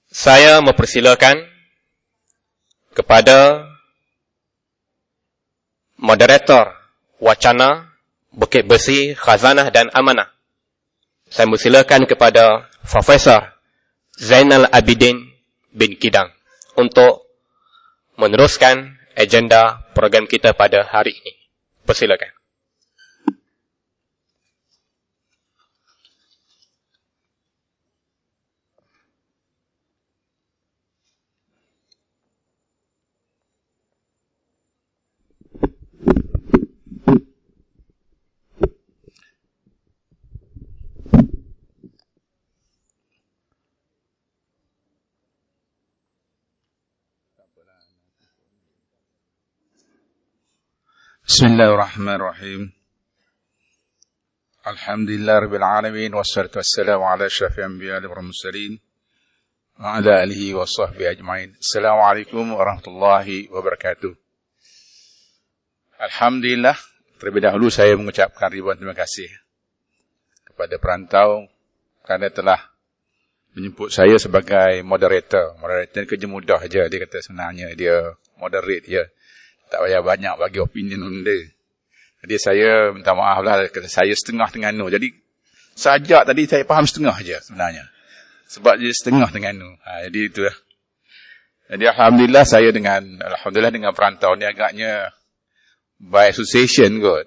Saya mempersilakan kepada moderator wacana Bukit Bersih, Khazanah dan Amanah. Saya mempersilakan kepada Profesor Zainal Abidin bin Kidang untuk meneruskan agenda program kita pada hari ini. Persilakan. Bismillahirrahmanirrahim. Alhamdulillah rabbil alamin wassalatu wassalamu ala asyrafil anbiya'i wal mursalin wa ala alihi wa sahbihi ajmain. Assalamualaikum warahmatullahi wabarakatuh. Alhamdulillah, terlebih dahulu saya mengucapkan ribuan terima kasih kepada perantau kerana telah menjemput saya sebagai moderator. Moderator kerja mudah je, dia kata sebenarnya dia moderate je. Tak payah banyak bagi opinion benda. Jadi saya minta maaf lah, kata saya setengah Terengganu. Jadi sajak tadi saya faham setengah je sebenarnya. Sebab dia setengah Terengganu. Jadi itulah. Jadi Alhamdulillah saya dengan perantau ni agaknya by association kot.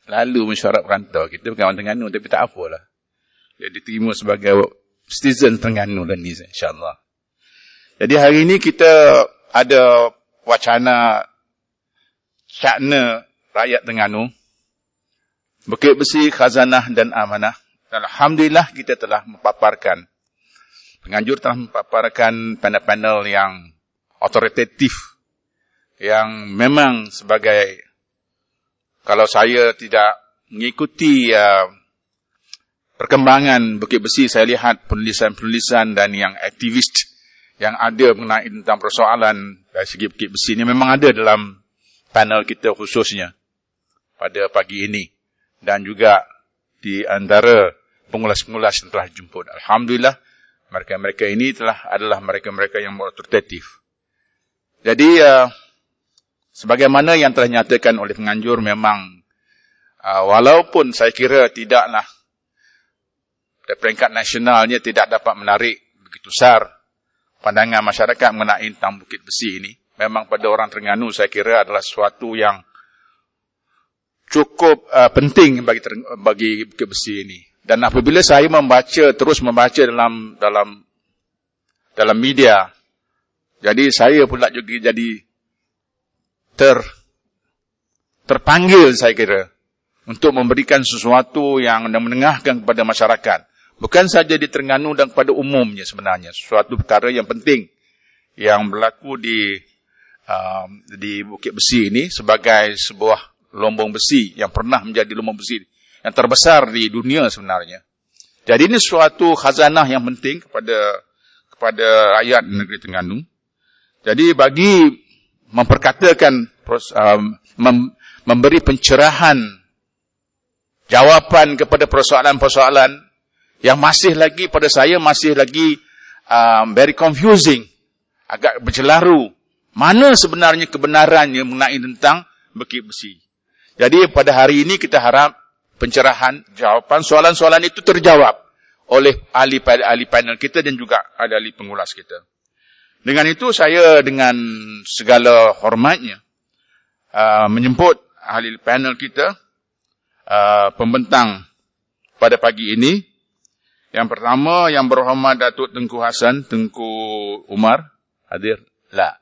Lalu mesyuarat perantau. Kita bukan orang Terengganu tapi tak apalah. Dia diterima sebagai citizen Terengganu dan ni insyaAllah. Jadi hari ini kita ada wacana syakna rakyat Terengganu, Bukit Bersih, Khazanah dan Amanah. Alhamdulillah kita telah memaparkan, penganjur telah memaparkan panel-panel yang otoritatif, yang memang sebagai, kalau saya tidak mengikuti perkembangan Bukit Bersih, saya lihat penulisan-penulisan dan yang aktivis yang ada mengenai tentang persoalan dari segi Bukit Bersih ini memang ada dalam panel kita khususnya pada pagi ini dan juga di antara pengulas-pengulas yang telah dijemput. Alhamdulillah mereka-mereka ini adalah mereka-mereka yang otoritatif. Jadi sebagaimana yang telah dinyatakan oleh penganjur, memang walaupun saya kira tidaklah pada peringkat nasionalnya tidak dapat menarik begitu besar pandangan masyarakat mengenai tentang Bukit Bersih ini, memang pada orang Terengganu saya kira adalah sesuatu yang cukup penting bagi Bukit Bersih ini. Dan apabila saya terus membaca dalam media, jadi saya pula juga jadi terpanggil saya kira untuk memberikan sesuatu yang menengahkan kepada masyarakat. Bukan saja di Terengganu dan pada umumnya sebenarnya. Suatu perkara yang penting yang berlaku di Bukit Bersih ini sebagai sebuah lombong besi yang pernah menjadi lombong besi yang terbesar di dunia sebenarnya. Jadi ini suatu khazanah yang penting kepada rakyat negeri Terengganu. Jadi bagi memperkatakan, memberi pencerahan, jawapan kepada persoalan-persoalan yang masih lagi pada saya very confusing, agak bercelaru. Mana sebenarnya kebenarannya mengenai tentang Bukit Bersih. Jadi pada hari ini kita harap pencerahan, jawapan soalan-soalan itu terjawab oleh ahli panel kita dan juga ahli pengulas kita. Dengan itu saya dengan segala hormatnya menjemput ahli panel kita, pembentang pada pagi ini. Yang pertama, yang berhormat Datuk Tengku Hassan, Tengku Umar, hadir? La.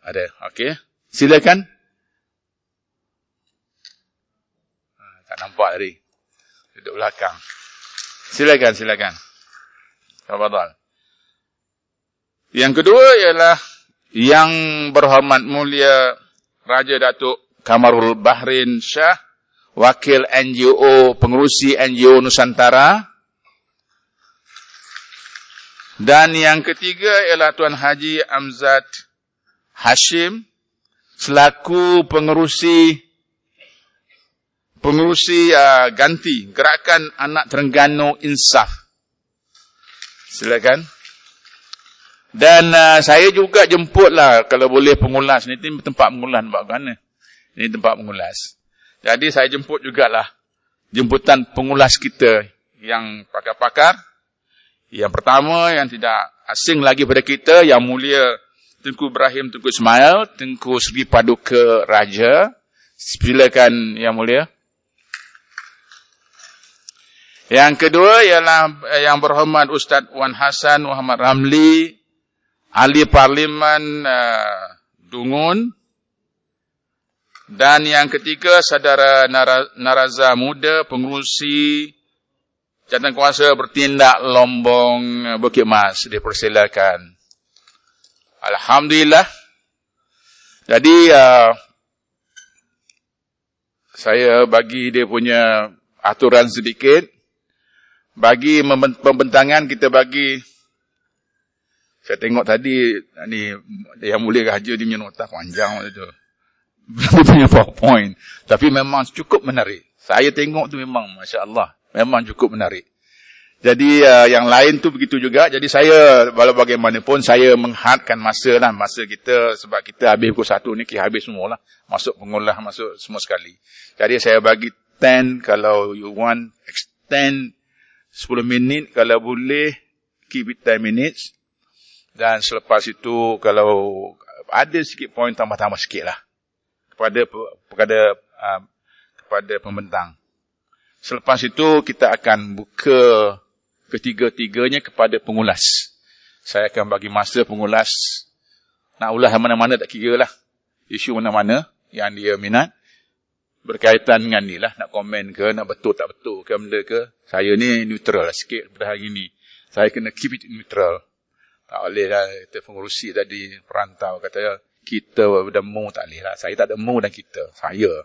Ada, okey. Silakan. Tak nampak tadi. Duduk belakang. Silakan. Tafadhal. Yang kedua ialah yang berhormat mulia Raja Datuk Kamarul Bahrin Shah, Wakil NGO, Pengerusi NGO Nusantara. Dan yang ketiga ialah Tuan Haji Amzad Hashim, selaku pengerusi ganti Gerakan Anak Terengganu Insaf. Silakan. Dan saya juga jemputlah kalau boleh pengulas. Ini tempat pengulas nampak mana? Ini tempat pengulas. Jadi saya jemput jugalah jemputan pengulas kita yang pakar-pakar. Yang pertama yang tidak asing lagi pada kita, Yang Mulia Tengku Ibrahim Tengku Ismail, Tengku Sri Paduka Raja. Silakan Yang Mulia. Yang kedua ialah Yang Berhormat Ustaz Wan Hassan Muhammad Ramli, Ahli Parlimen Dungun. Dan yang ketiga, Saudara Naraza Muda, Pengerusi Jawatankuasa Bertindak Lombong Bukit Mas. Dipersilakan. Alhamdulillah. Jadi, saya bagi dia punya aturan sedikit. Bagi pembentangan kita bagi, saya tengok tadi, ni Yang Mulia Raja dia punya nota panjang tu. Dia punya PowerPoint. Tapi memang cukup menarik. Saya tengok tu memang, Masya Allah, memang cukup menarik. Jadi yang lain tu begitu juga. Jadi saya, walau bagaimanapun, saya menghadkan masa lah. Masa kita, sebab kita habis pukul 1 ni, kita habis semua lah. Masuk pengolah, masuk semua sekali. Jadi saya bagi 10, kalau you want, extend 10 minit, kalau boleh, keep it 10 minutes. Dan selepas itu, kalau ada sikit poin, tambah-tambah sikit lah. Kepada pembentang. Selepas itu, kita akan buka ketiga-tiganya kepada pengulas. Saya akan bagi masa pengulas. Nak ulas mana-mana tak kira lah. Isu mana-mana yang dia minat. Berkaitan dengan ni lah, nak komen ke, nak betul tak betul ke, benda ke. Saya ni neutral lah sikit pada hari ni. Saya kena keep it neutral. Tak boleh lah, kita pengurusi tadi, perantau, kata kita demo, tak boleh lah. Saya tak demo dan kita, saya.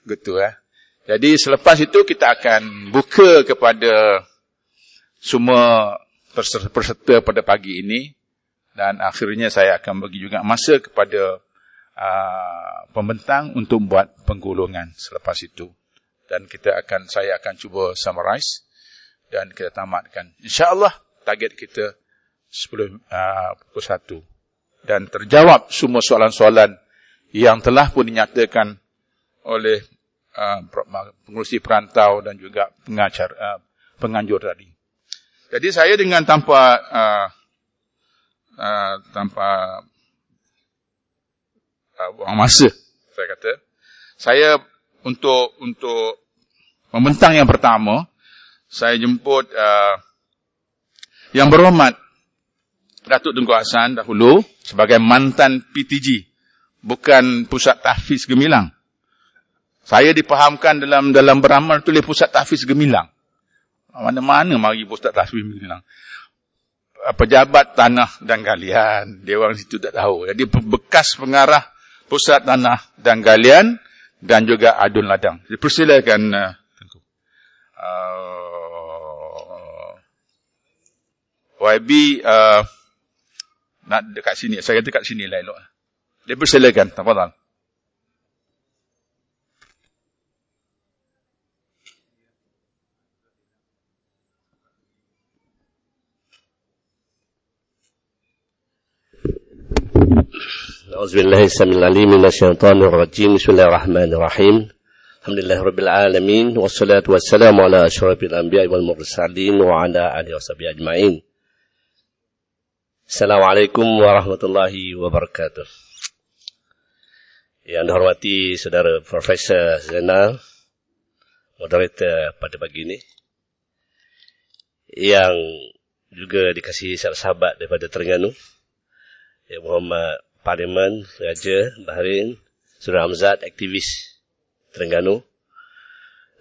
Gitu lah. Jadi selepas itu kita akan buka kepada semua peserta pada pagi ini. Dan akhirnya saya akan bagi juga masa kepada pembentang untuk buat penggolongan selepas itu. Dan saya akan cuba summarize dan kita tamatkan. InsyaAllah target kita pukul 1. Dan terjawab semua soalan-soalan yang telah pun dinyatakan oleh pengurusi perantau dan juga penganjur tadi. Jadi saya dengan tanpa buang masa, saya kata, saya untuk membentang yang pertama, saya jemput Yang Berhormat Datuk Tunku Hassan dahulu sebagai mantan PTG, bukan Pusat Tahfiz Gemilang. Saya dipahamkan dalam beramal tulis Pusat Tahfiz Gemilang. Mana-mana mari Pusat Tahfiz Gemilang. Pejabat Tanah dan Galian, dia orang situ tak tahu. Jadi bekas pengarah Pusat Tanah dan Galian dan juga Adun Ladang. Dipersilakan Tengku. YB nak dekat sini. Saya dekat sini lah elok. Dipersilakan. Tafadhal. A'udzubillahi samil alim minasyaitonir rajim. Bismillahirrahmanirrahim. Alhamdulillahirabbil alamin wassalatu wassalamu ala asyrafil anbiya'i wal mursalin wa ala alihi washabihi ajmain. Assalamualaikum warahmatullahi wabarakatuh. Yang dihormati Saudara Profesor Zainal, moderator pada pagi ini, yang juga dikasihi sahabat daripada Terengganu, Yang Berhormat Parlimen Raja Bahrain, Saudara Amzad, aktivis Terengganu,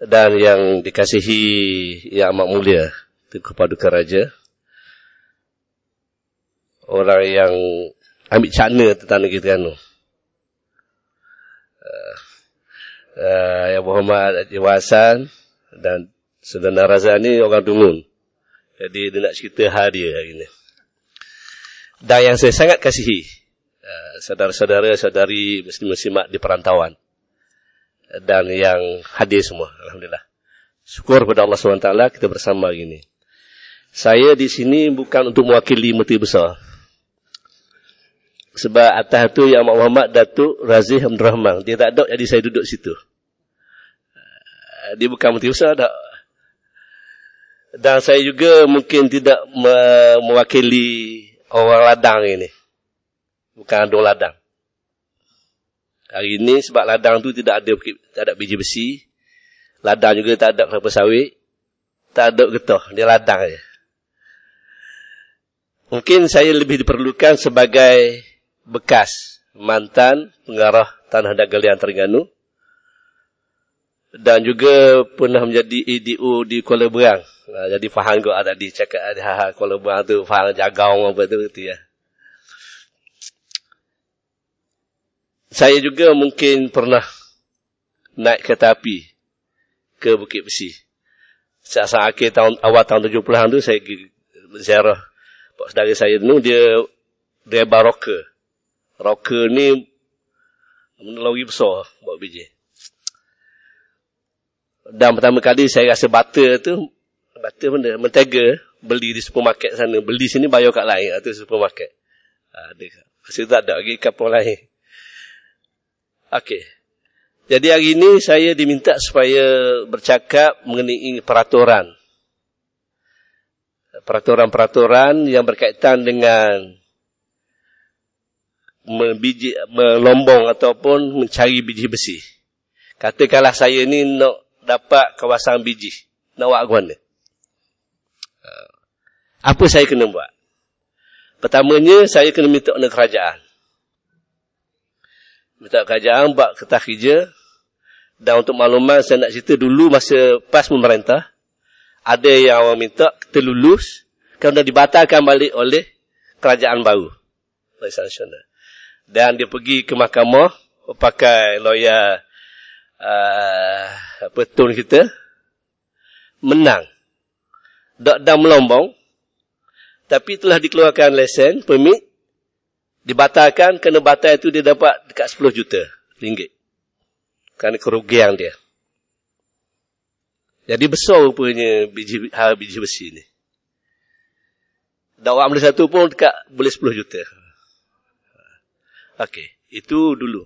dan yang dikasihi Yang Amat Mulia Tengku Paduka Raja, orang yang ambil cakna tentang negeri Terengganu, Yang Berhormat Haji Hassan dan Saudara Naraza ni orang Dungun. Jadi dia nak cerita hal dia hari ni. Dan yang saya sangat kasihi, saudara-saudara, saudari muslim-muslimat di perantauan dan yang hadir semua, alhamdulillah. Syukur kepada Allah SWT kita bersama hari ini. Saya di sini bukan untuk mewakili Menteri Besar. Sebab atas tu yang Muhammad Datuk Razif Abdul Rahman. Dia tak ada, jadi saya duduk situ. Dia bukan menteri besar tak. Dan saya juga mungkin tidak mewakili orang ladang ini. Bukan ada ladang. Hari ini sebab ladang tu tak ada biji besi. Ladang juga tak ada kelapa sawit. Tak ada getah. Dia ladang je. Mungkin saya lebih diperlukan sebagai bekas mantan pengarah Tanah dan Galian Terengganu. Dan juga pernah menjadi EDO di Kuala Berang. Jadi faham kot tadi cakap Kuala Berang tu faham jagau apa tu ya. Saya juga mungkin pernah naik kereta api ke Bukit Besi. Saat akhir awal tahun 70-an tu saya pergi ziarah pak saudara saya tu, dia driver rocker. Rocker ni lori besar buat biji. Dan pertama kali saya rasa butter benda, mentega, beli di supermarket sana. Beli sini bayar kat lain, tu supermarket. Masa tak ada lagi kapal lain. Okey. Jadi hari ini saya diminta supaya bercakap mengenai peraturan yang berkaitan dengan melombong ataupun mencari biji besi. Katakanlah saya ni nak dapat kawasan biji, nak buat mana? Apa saya kena buat? Pertamanya, saya kena minta dengan kerajaan. Minta kerajaan buat kertas kerja. Dan untuk makluman, saya nak cerita dulu masa PAS memerintah, ada yang orang minta kita lulus, kerana dibatalkan balik oleh kerajaan baru. Dan dia pergi ke mahkamah, pakai lawyer petun kita, menang. Dan melombong, tapi telah dikeluarkan lesen, permit, dibatalkan, kena batal itu dia dapat dekat 10 juta ringgit. Kerana kerugian dia. Jadi besar rupanya biji besi ni. Dakwah Malaysia satu pun dekat boleh 10 juta. Okey, itu dulu.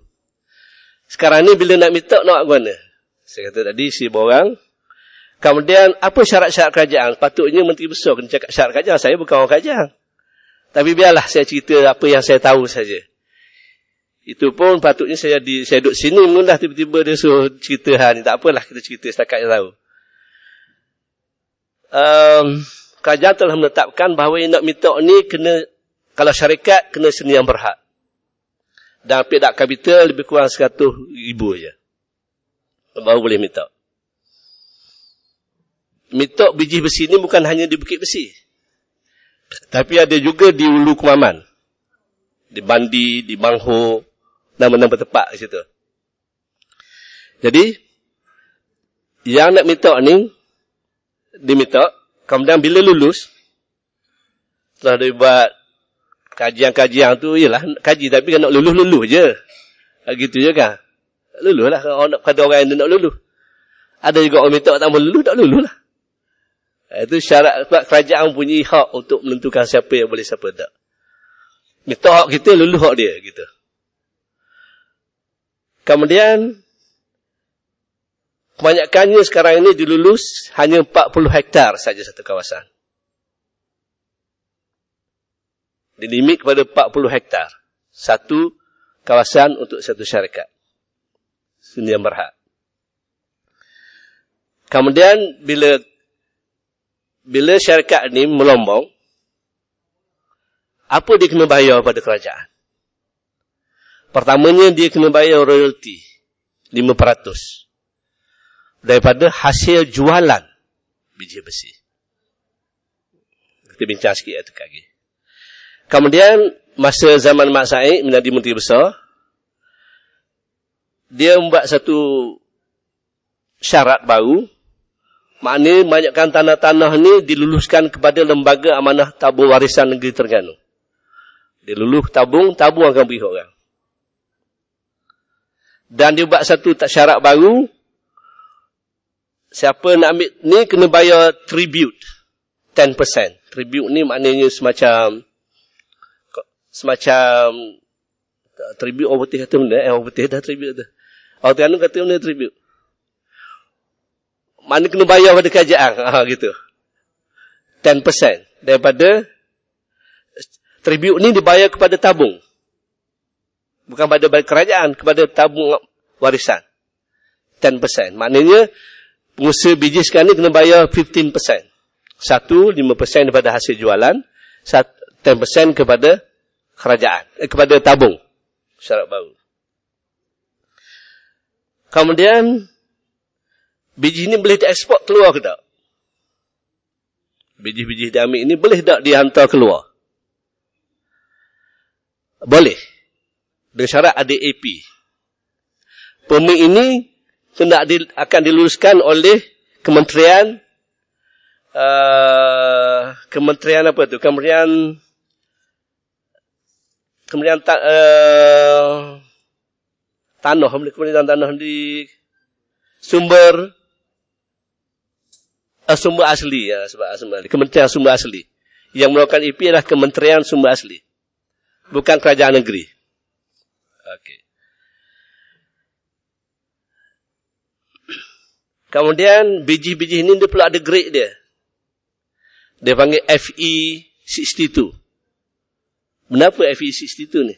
Sekarang ni bila nak minta nak mana? Saya kata tadi si borang. Kemudian apa syarat-syarat kerajaan? Patutnya Menteri Besar kena cakap syarat kerajaan. Saya bukan orang kerajaan. Tapi biarlah saya cerita apa yang saya tahu saja. Itu pun patutnya saya duduk sini mengundah tiba-tiba dia suruh cerita ni. Tak apalah kita cerita setakat yang tahu. Kerajaan telah menetapkan bahawa yang nak minta ni kena, kalau syarikat kena seni yang berhak. Dan pihak kapital lebih kurang 100,000 je. Baru boleh minta. Minta biji besi ni bukan hanya di Bukit Besi. Tapi ada juga di Ulu Kumaman. Di Bandi, di Bangho, nama-nama tempat di situ. Jadi, yang nak minta ni, diminta, kemudian bila lulus, setelah dia buat kajian-kajian tu, ialah kaji, tapi kan nak lulus-lulus je. Gitu je kan? Lulus lah, kalau ada orang yang nak lulus. Ada juga orang minta tak mau lulus, tak lulus lah. Itu syarat, sebab kerajaan punya hak untuk menentukan siapa yang boleh, siapa tak. Minta hak kita, lulus hak dia, gitu. Kemudian, kebanyakannya sekarang ini dilulus hanya 40 hektar saja satu kawasan. Dilimit kepada 40 hektar. Satu kawasan untuk satu syarikat. Seni yang berhak. Kemudian, bila syarikat ini melombong, apa dia kena bayar pada kerajaan? Pertamanya, dia kena bayar royalty 5% daripada hasil jualan biji besi. Kita bincang sikit itu lagi. Kemudian, masa zaman Mak Said menjadi Menteri Besar, dia membuat satu syarat baru. Maknanya, banyakkan tanah-tanah ni diluluskan kepada Lembaga Amanah Tabung Warisan Negeri Terengganu. Dia lulus tabung akan beri orang. Dan dia buat satu syarat baru, siapa nak ambil ni kena bayar tribute 10%. Tribute ni maknanya semacam Tribute orang putih kata benda, orang putih dah tribute tu. Orang Terengganu kata benda tribute. Mana kena bayar pada kerajaan, gitu. 10% daripada tribute ni dibayar kepada tabung. Bukan pada kerajaan, kepada tabung warisan. 10%. Maknanya, pengusaha biji sekarang ni kena bayar 15%. 5% daripada hasil jualan, 10% kepada kerajaan, kepada tabung. Syarat baru. Kemudian, biji ni boleh dieksport keluar ke tak? Biji-biji diambil ini boleh tak dihantar keluar? Boleh. Dengan syarat ada AP. Permit ini akan diluluskan oleh Kementerian apa tu? Kementerian Tanah di sumber asli ya, sebab asli. Kementerian Sumber Asli. Yang melakukan IP adalah Kementerian Sumber Asli. Bukan kerajaan negeri. Okey. Kemudian biji-biji ini dia pula ada grade dia. Dia panggil FE62. Kenapa FE62 ni?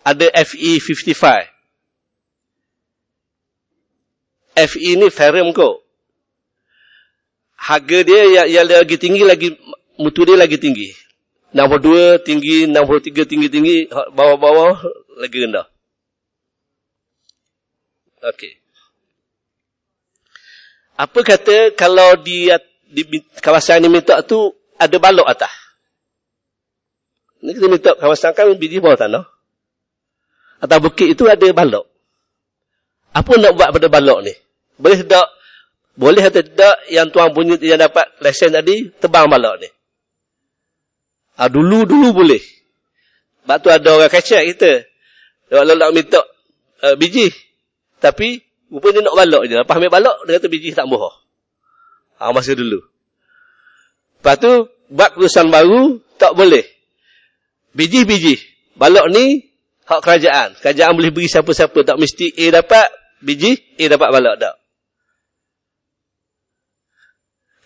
Ada FE55. FE ni ferrum kok. Harga dia yang lagi tinggi, lagi mutu dia lagi tinggi. 62 tinggi, 63 tinggi, bawah-bawah lagi rendah. Okey. Apa kata kalau di kawasan ni minta tu ada balok atas? Ni kita minta kawasan kan biji bawah tanah. Atas bukit itu ada balok. Apa nak buat pada balok ni? Boleh tak? Boleh atau tidak yang tuan punya yang dapat lesen tadi tebang balok ni? Dulu boleh. Sebab tu ada orang kacak kita. Nak minta biji. Tapi rupanya nak balok je. Lepas ambil balok, dia kata biji tak bohong. Masa dulu. Lepas tu, buat keputusan baru, tak boleh. Biji-biji. Balok ni, hak kerajaan. Kerajaan boleh beri siapa-siapa. Tak mesti A dapat biji, A dapat balok tak.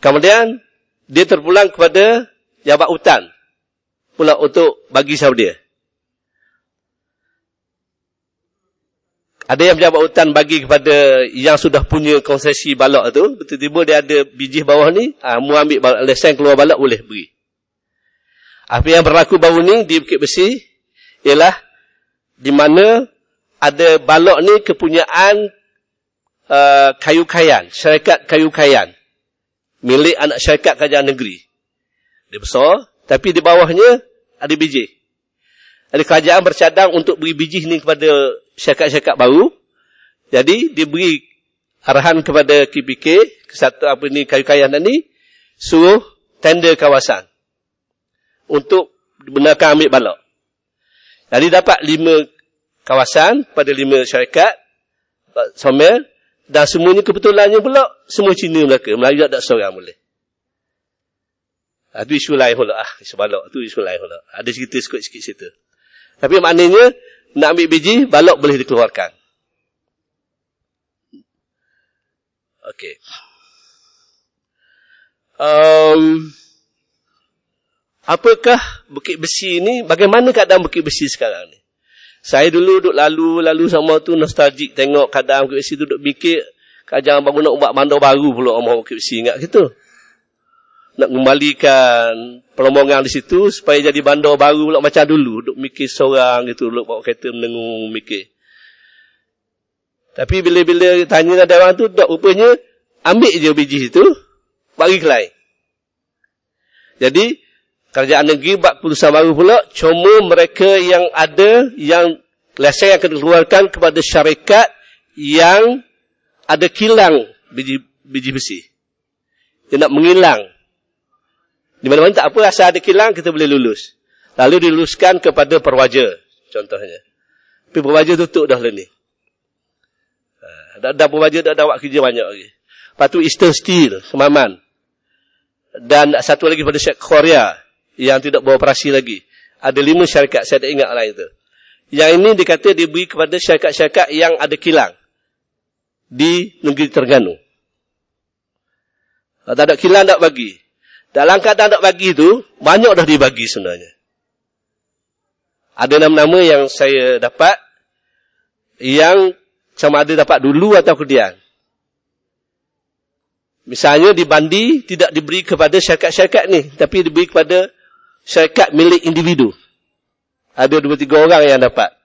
Kemudian, dia terpulang kepada jabat hutan. Pula untuk bagi siapa dia. Ada yang pejabat hutan bagi kepada yang sudah punya konsesi balok tu, tiba-tiba dia ada biji bawah ni, mu ambil lesen keluar balok boleh beri. Apa yang berlaku baru ni di Bukit Besi ialah di mana ada balok ni kepunyaan kayu kayan, syarikat kayu kayan milik anak syarikat kerajaan negeri. Dia besar, tapi di bawahnya ada biji. Ada kerajaan bercadang untuk beri biji ni kepada syarikat-syarikat baru. Jadi, diberi arahan kepada KPK, kesatu apa ni kayu kayan ni, suruh tender kawasan untuk benarkan ambil balok. Jadi, dapat 5 kawasan pada 5 syarikat, Somel, dan semuanya kebetulannya pula, semua Cina Melaka. Melayu tak seorang boleh. Itu isu lain pula. Isu balok, itu isu lain pula. Ada cerita sikit-sikit cerita. Tapi maknanya, nak ambil biji, balok boleh dikeluarkan. Okey. Apakah Bukit Besi ni, bagaimana keadaan Bukit Besi sekarang ni? Saya dulu duduk lalu sama tu nostalgik tengok keadaan Bukit Besi tu, duduk fikir, kerajaan baru nak buat bandar baru pula orang Bukit Besi, ingat gitu. Nak kembalikan perombongan di situ supaya jadi bandar baru pula macam dulu. Duk mikir seorang gitu, duk bawa kereta menengung mikir. Tapi bila-bila tanya ada orang tu, tak rupanya ambil je biji itu, bagi ke lain. Jadi, kerajaan negeri buat keputusan baru pula, cuma mereka yang ada, yang lesen yang akan dikeluarkan kepada syarikat yang ada kilang biji besi. Dia nak mengilang. Di mana-mana tak apa, asal ada kilang, kita boleh lulus. Lalu diluluskan kepada perwaja, contohnya. Tapi perwaja tutup dah lah ni. Dah perwaja dah buat kerja banyak lagi. Lepas tu Eastern Steel, Semaman. Dan satu lagi pada Syarikat Korea, yang tidak beroperasi lagi. Ada 5 syarikat, saya tak ingat lah itu. Yang ini dikata diberi kepada syarikat-syarikat yang ada kilang di negeri Terengganu. Kalau tak ada kilang, tak bagi. Dalam keadaan tak bagi tu, banyak dah dibagi sebenarnya. Ada nama-nama yang saya dapat, yang sama ada dapat dulu atau kemudian. Misalnya di Bandi, tidak diberi kepada syarikat-syarikat ni, tapi diberi kepada syarikat milik individu. Ada 2-3 orang yang dapat.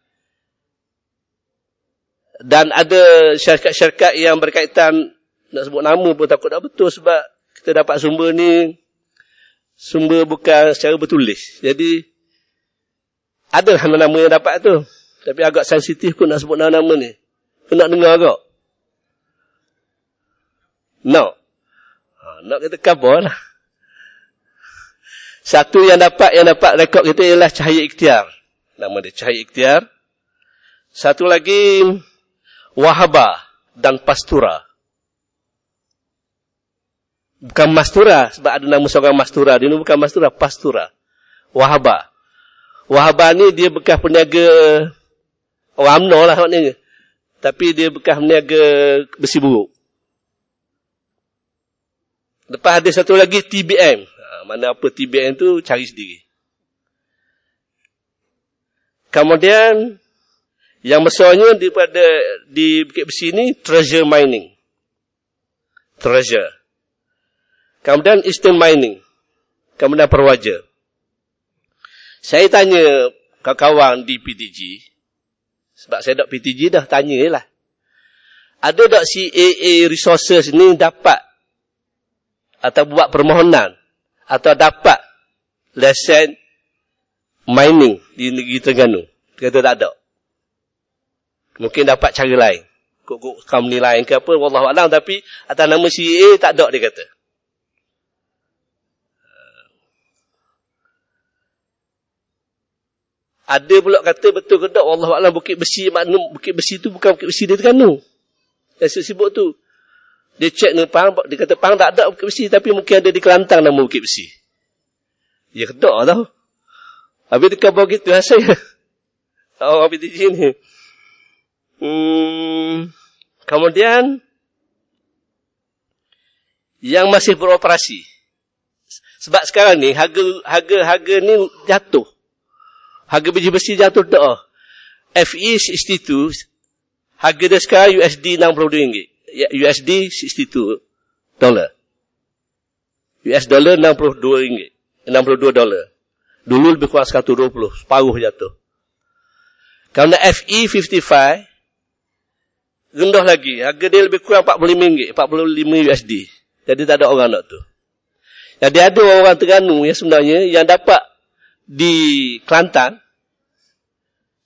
Dan ada syarikat-syarikat yang berkaitan, nak sebut nama pun takut tak betul, sebab kita dapat sumber ni, sumber bukan secara bertulis. Jadi, ada nama-nama yang dapat tu. Tapi agak sensitif pun nak sebut nama-nama ni. Kena dengar agak. No. Nak kita cover lah. Satu yang dapat rekod kita ialah Cahaya Ikhtiar. Nama dia Cahaya Ikhtiar. Satu lagi Wahabah dan Pastura. Bukan Mastura, sebab ada nama seorang Mastura. Dia ni bukan Mastura, Pastura. Wahabah. Wahabah ni dia bekas peniaga orang UMNO lah maknanya. Tapi dia bekas peniaga besi buruk. Lepas ada satu lagi TBM. Mana apa TBM tu cari sendiri. Kemudian yang besarnya di Bukit Besi ni Treasure Mining. Treasure. Kemudian Eastern Mining. Kemudian Perwaja. Saya tanya kawan-kawan di PTG. Sebab saya dok PTG dah tanya lah. Ada tak CAA Resources ni dapat atau buat permohonan atau dapat lesen mining di negeri Terengganu? Dia kata tak ada. Mungkin dapat cara lain. Kok company lain ke apa, wallahualam, tapi atas nama CAA tak ada, dia kata. Ada pula kata betul ke tak, wallahualam, Bukit Besi, maknum Bukit Besi tu bukan Bukit Besi di Terengganu. Yang sibuk tu. Dia cek ni Pang, dia kata Pang tak ada Bukit Besi, tapi mungkin ada di Kelantan nama Bukit Besi. Ya kedak tau. Habis dia khabar gitu saya. Orang PTG ni. Kemudian yang masih beroperasi. Sebab sekarang ni harga ni jatuh. Harga biji besi jatuh dah. FE62 harga dia sekarang USD RM62. USD $62. US dollar $62. Dulu lebih kurang 120, separuh jatuh. Kerana FE55 rendah lagi, harga dia lebih kurang RM45, 45 USD. Jadi tak ada orang nak tu. Jadi ada orang Terengganu yang sebenarnya yang dapat di Kelantan.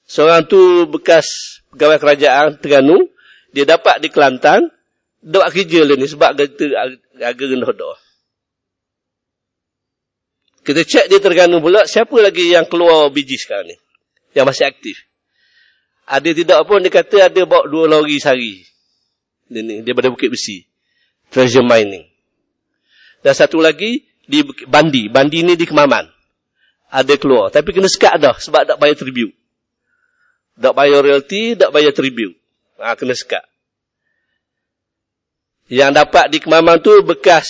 Seorang tu bekas pegawai kerajaan Terengganu, dia dapat di Kelantan, dapat kerja lah ni sebab harga rendah dah. Kita cek di Terengganu pula, siapa lagi yang keluar biji sekarang ni? Yang masih aktif. Ada tidak pun, dia kata ada bawa 2 lori sehari. Dia daripada Bukit Besi. Treasure Mining. Dan satu lagi, di Bandi. Bandi ni di Kemaman. Ada keluar. Tapi kena sekat dah, sebab tak bayar tribute. Tak bayar royalty, tak bayar tribute. Kena sekat. Yang dapat di Kemaman tu bekas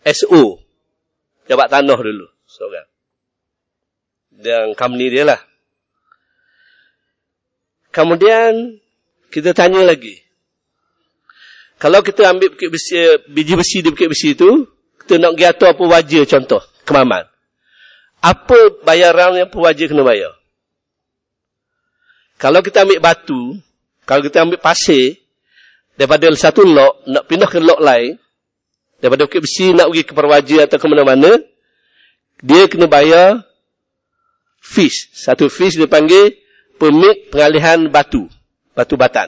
SO. Jabat tanah dulu. Seorang. Dan company dia lah. Kemudian, kita tanya lagi. Kalau kita ambil bukit besi, biji besi di Bukit Besi tu, kita nak pergi atur apa wajah contoh, Kemaman. Apa bayaran yang pewajah kena bayar? Kalau kita ambil batu, kalau kita ambil pasir, daripada satu lok, nak pindah ke lok lain, daripada Bukit Besi nak pergi ke Perwaja atau ke mana-mana, dia kena bayar fees. Satu fees dia panggil permit pengalihan batu. Batu batan.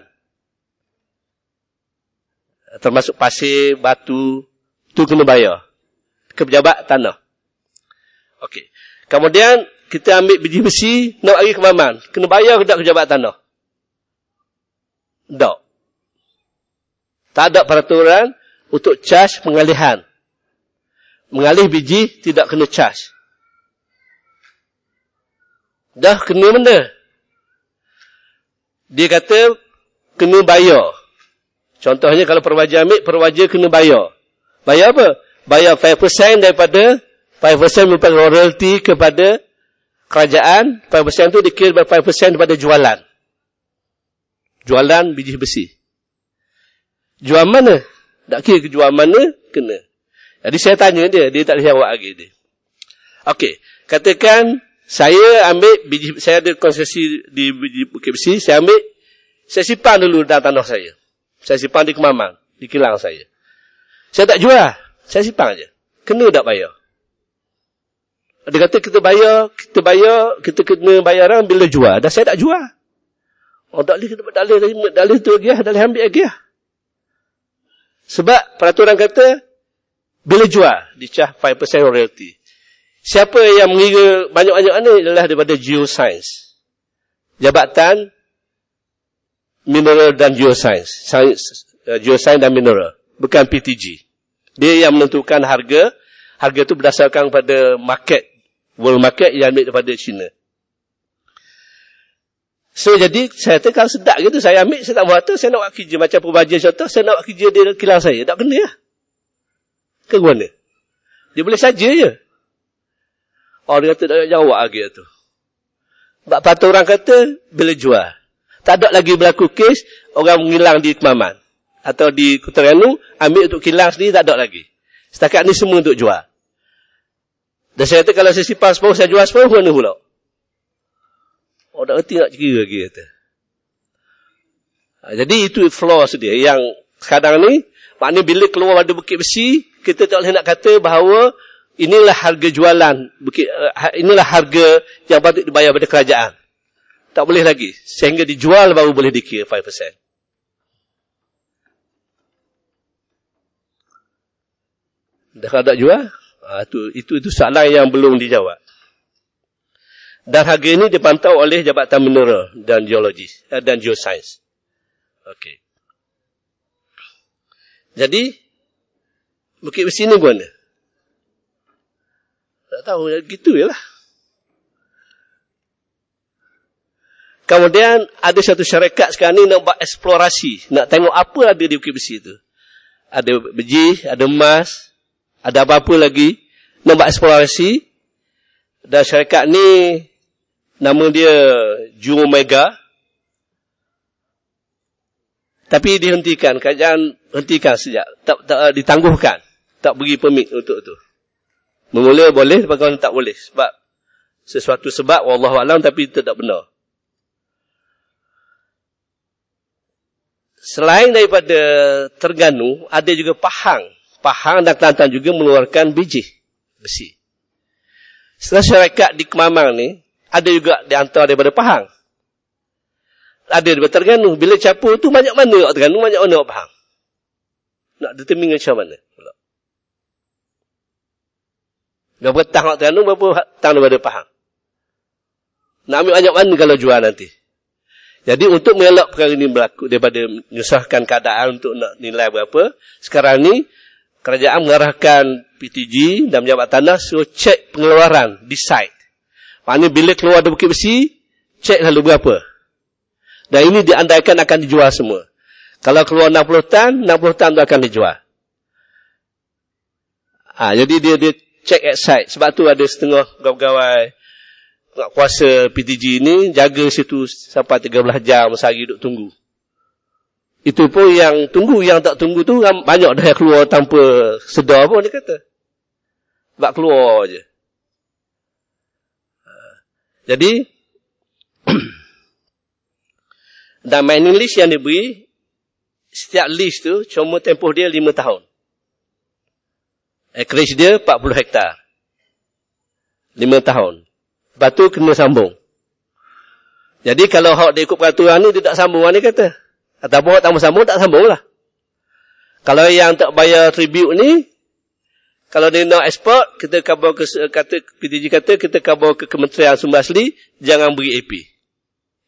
Termasuk pasir, batu, itu kena bayar. Ke pejabat tanah. Okey. Kemudian, kita ambil biji besi, nak pergi ke Kemaman. Kena bayar ke tak ke pejabat tanah? Tak. Tak ada peraturan untuk charge pengalihan. Mengalih biji tidak kena charge. Dah kena benda. Dia kata kena bayar. Contohnya kalau perwaja ambil, perwaja kena bayar. Bayar apa? Bayar 5% daripada 5% merupakan royalty kepada kerajaan. 5% itu dikira 5% daripada jualan. Jualan biji besi. Jual mana? Tak kira jual mana, kena. Jadi saya tanya dia tak boleh jawab lagi dia. Okey, katakan saya ambil biji, saya ada konsesi di biji Bukit Besi, saya ambil, saya simpan dulu dalam tanah saya. Saya simpan di Kemamang, di kilang saya. Saya tak jual, saya simpan aja. Kena tak bayar? Dia kata kita kita kena bayaran bila jual. Dah saya tak jual. Oh, tak boleh tu lagi, tak boleh ambil lagi. Sebab peraturan kata, bila jual, dicah 5% royalty. Siapa yang mengira banyak-banyak ni adalah daripada Geoscience. Jabatan Mineral dan Geoscience. Geoscience dan Mineral. Bukan PTG. Dia yang menentukan harga. Harga tu berdasarkan pada market. World market yang ambil daripada China. So, jadi, saya kata kalau sedap gitu, saya ambil, saya tak mahu kata, saya nak buat kerja. Macam perbaja contoh, saya nak buat kerja di kilang saya. Tak kena lah. Ke mana? Dia boleh saja je. Oh, dia kata tak jawab lagi tu. Sebab peraturan kata, bila jual. Tak ada lagi berlaku kes, orang mengilang di Kemaman. Atau di Terengganu, ambil untuk kilang sendiri, tak ada lagi. Setakat ni semua untuk jual. Dan saya kata, kalau saya simpan separuh, saya jual separuh, mana pula? Oh, tak kerti nak kira lagi, kata. Jadi, itu flaw dia. Yang sekarang ni, maknanya bila keluar pada Bukit Besi, kita tak boleh nak kata bahawa inilah harga jualan, inilah harga yang patut dibayar pada kerajaan. Tak boleh lagi. Sehingga dijual baru boleh dikira 5%. Dah kalau tak jual, itu soalan yang belum dijawab. Dan harga ini dipantau oleh Jabatan Mineral dan Geologi dan Geoscience. Okey. Jadi, Bukit Besi ni mana? Tak tahu, gitu je lah. Kemudian, ada satu syarikat sekarang ni nak buat eksplorasi. Nak tengok apa ada di Bukit Besi tu. Ada biji, ada emas, ada apa-apa lagi. Nak buat eksplorasi. Dan syarikat ni, nama dia Jum Omega. Tapi dihentikan. Kerajaan hentikan sejak. Tak ditangguhkan. Tak beri permit untuk itu. Memula boleh, bagaimana tak boleh. Sebab, sesuatu sebab, wallahualam, tapi itu tak benar. Selain daripada Terengganu, ada juga Pahang. Pahang dan Kelantan juga mengeluarkan biji besi. Setelah syarikat di Kemamang ni, ada juga di antara daripada Pahang. Ada daripada Terengganu. Bila capur tu, banyak mana orang Terengganu, banyak mana orang Pahang. Nak determine macam mana? Berapa tang orang Terengganu, berapa tang daripada Pahang. Nak ambil banyak mana kalau jual nanti. Jadi untuk mengelak perkara ini berlaku, daripada menyusahkan keadaan untuk nak nilai berapa, sekarang ni, kerajaan mengarahkan PTG dan Pejabat Tanah suruh cek pengeluaran di site. Maknanya bila keluar dari Bukit Besi, cek lalu berapa. Dan ini diandaikan akan dijual semua. Kalau keluar 60 tan tu akan dijual. Jadi dia cek at site. Sebab tu ada setengah pegawai kuasa PTG ini jaga situ sampai 13 jam sehari duduk tunggu. Itu pun yang tunggu, yang tak tunggu tu banyak dah yang keluar tanpa sedar pun dia kata. Sebab keluar je. Jadi, dan mining list yang diberi, setiap list tu cuma tempoh dia 5 tahun. Acreage dia 40 hektar. 5 tahun. Lepas tu kena sambung. Jadi kalau hak dia ikut peraturan ni, dia tak sambung, dia kata. Ataupun hak tak sambung, tak sambung lah. Kalau yang tak bayar tribute ni, kalau dia nak export, kita kabar PTG kata, kita kabar ke Kementerian Sumber Asli, jangan beri AP.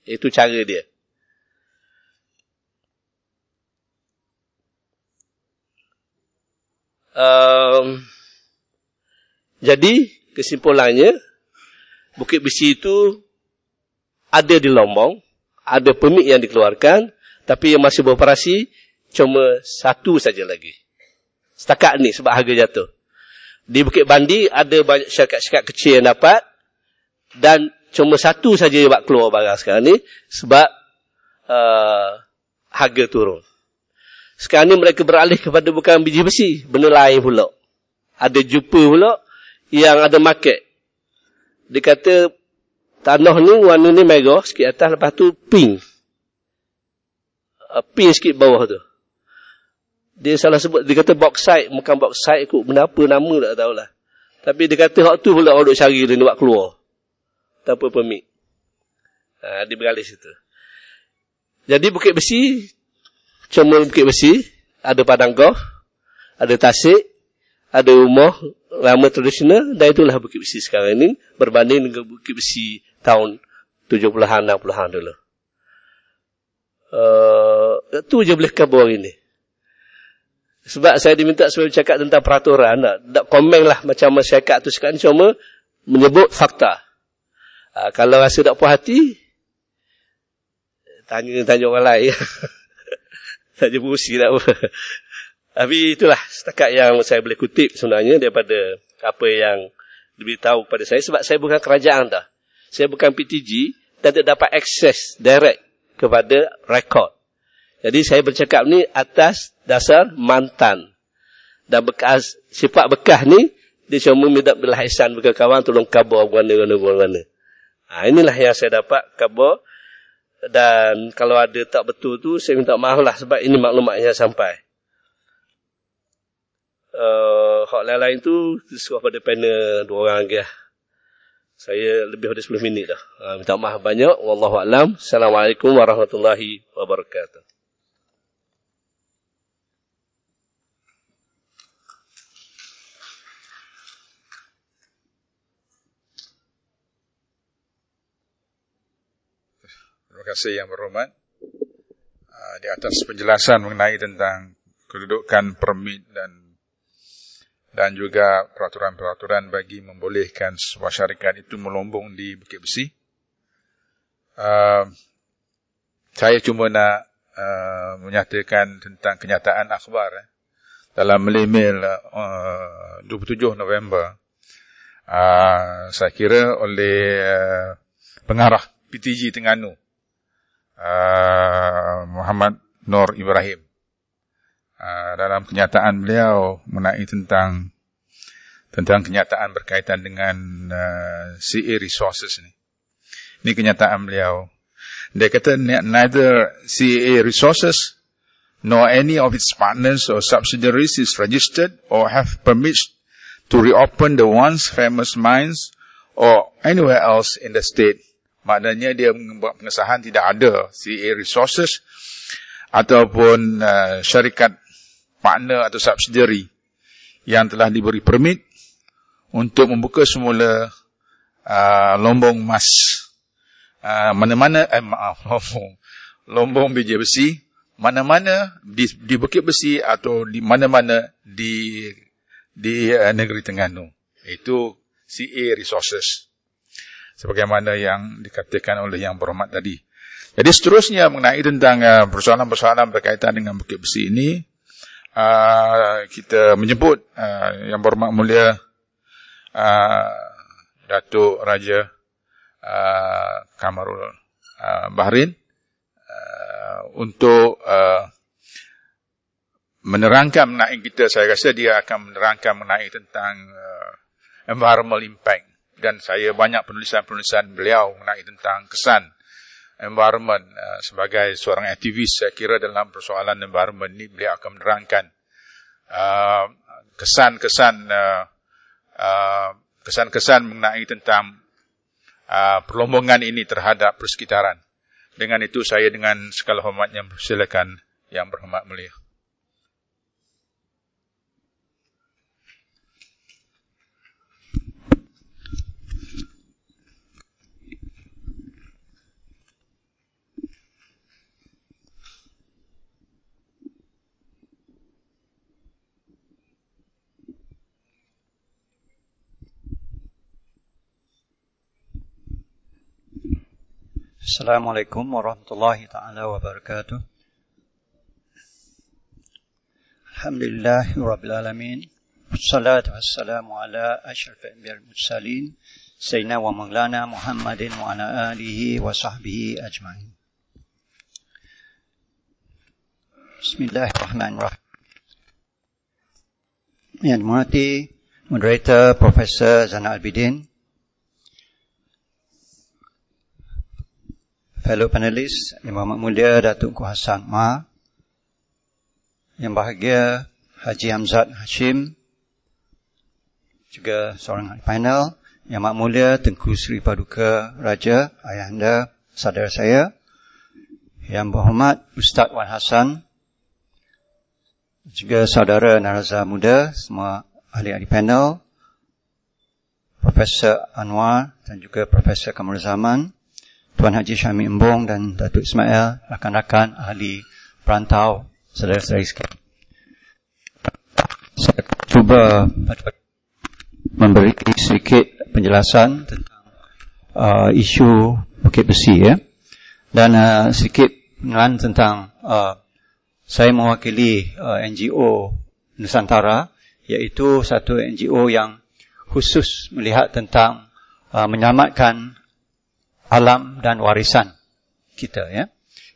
Itu cara dia. Jadi, kesimpulannya, Bukit Besi itu ada di Lombong, ada permit yang dikeluarkan, tapi yang masih beroperasi cuma satu saja lagi. Setakat ni sebab harga jatuh. Di Bukit Bandi ada banyak syarikat-syarikat kecil yang dapat, dan cuma satu saja yang buat keluar barang sekarang ni sebab harga turun. Sekarang ni mereka beralih kepada bukan biji besi, benda lain pula. Ada jumpa pula yang ada market. Dia kata tanah ni warna ni merah sikit atas, lepas tu pink. Pink sikit bawah tu. Dia salah sebut, dia kata bauxite, bukan bauxite kot, benda apa nama tak tahulah. Tapi dia kata hak tu pula orang duk cari dia buat keluar. Tanpa permit. Dia beralih situ. Jadi Bukit Besi, cuma Bukit Besi, ada padang golf, ada tasik, ada rumah lama tradisional, dan itulah Bukit Besi sekarang ini, berbanding dengan Bukit Besi tahun 70-an, 60-an dulu. Itu je boleh khabar hari ni. Sebab saya diminta supaya bercakap tentang peraturan, tak komen lah macam masyarakat tu sekarang, cuma menyebut fakta. Kalau rasa tak puas hati, tanya orang lain. Tak je berusi tak apa. Tapi itulah setakat yang saya boleh kutip sebenarnya daripada apa yang diberitahu kepada saya. Sebab saya bukan kerajaan dah. Saya bukan PTG dan tak dapat akses direct kepada rekod. Jadi saya bercakap ni atas dasar mantan. Dan bekas, sifat bekas ni, dia cuma minta belah ihsan bagi kawan, tolong khabar mana. Inilah yang saya dapat khabar. Dan kalau ada tak betul tu, saya minta maaf lah sebab ini maklumat yang sampai. Hak lain-lain tu, disuruh pada panel 2 orang lagi lah. Saya lebih dari 10 minit dah. Minta maaf banyak. Wallahualam. Assalamualaikum warahmatullahi wabarakatuh. Terima kasih yang berhormat. Di atas penjelasan mengenai tentang kedudukan permit dan juga peraturan-peraturan bagi membolehkan sebuah syarikat itu melombong di Bukit Besi. Saya cuma nak menyatakan tentang kenyataan akhbar dalam email 27 November. Saya kira oleh pengarah PTG Terengganu, Muhammad Nur Ibrahim, dalam kenyataan beliau mengenai tentang kenyataan berkaitan dengan CA Resources ni. Ini kenyataan beliau. Dia kata neither CA Resources nor any of its partners or subsidiaries is registered or have permits to reopen the once famous mines or anywhere else in the state. Maknanya dia membuat pengesahan tidak ada CA Resources ataupun syarikat partner atau subsidiary yang telah diberi permit untuk membuka semula lombong emas, lombong biji besi, mana-mana di Bukit Besi atau di mana-mana di negeri Terengganu. Itu CA Resources, sebagaimana yang dikatakan oleh yang berhormat tadi. Jadi seterusnya mengenai tentang persoalan-persoalan berkaitan dengan Bukit Besi ini, kita menyebut yang berhormat mulia Datuk Raja Kamarul Bahrain untuk menerangkan mengenai kita. Saya rasa dia akan menerangkan mengenai tentang environmental impact. Dan saya banyak penulisan-penulisan beliau mengenai tentang kesan environment sebagai seorang aktivis. Saya kira dalam persoalan environment ini beliau akan menerangkan kesan-kesan mengenai tentang perlombongan ini terhadap persekitaran. Dengan itu saya dengan segala hormatnya persilakan yang berhormat mulia. Assalamualaikum warahmatullahi ta'ala wabarakatuh. Alhamdulillahi rabbil alamin. Wassalatu wassalamu ala asyrafil anbiya'i wal mursalin sayyidina wa maulana Muhammadin wa ala alihi wa sahbihi ajma'in. Bismillahirrahmanirrahim. Yang dimurati moderator Profesor Zainal Abidin, fellow panelis Yang Berhormat Mulia Datuk Tunku Hassan Ma, yang bahagia Haji Hamzat Hashim, juga seorang ahli panel, Yang Berhormat Mulia Tengku Seri Paduka Raja Ayahanda saudara saya, Yang Berhormat Ustaz Wan Hassan, juga saudara Naraza Muda, semua ahli-ahli panel, Profesor Anwar dan juga Profesor Kamal Zaman, Tuan Haji Syami Embong dan Datuk Ismail, rakan-rakan ahli perantau, saudara-saudari sekalian. Saya cuba memberi sedikit penjelasan tentang isu Bukit Besi, ya. Dan sedikit pengenalan tentang saya mewakili NGO Nusantara, iaitu satu NGO yang khusus melihat tentang menyelamatkan alam dan warisan kita, ya.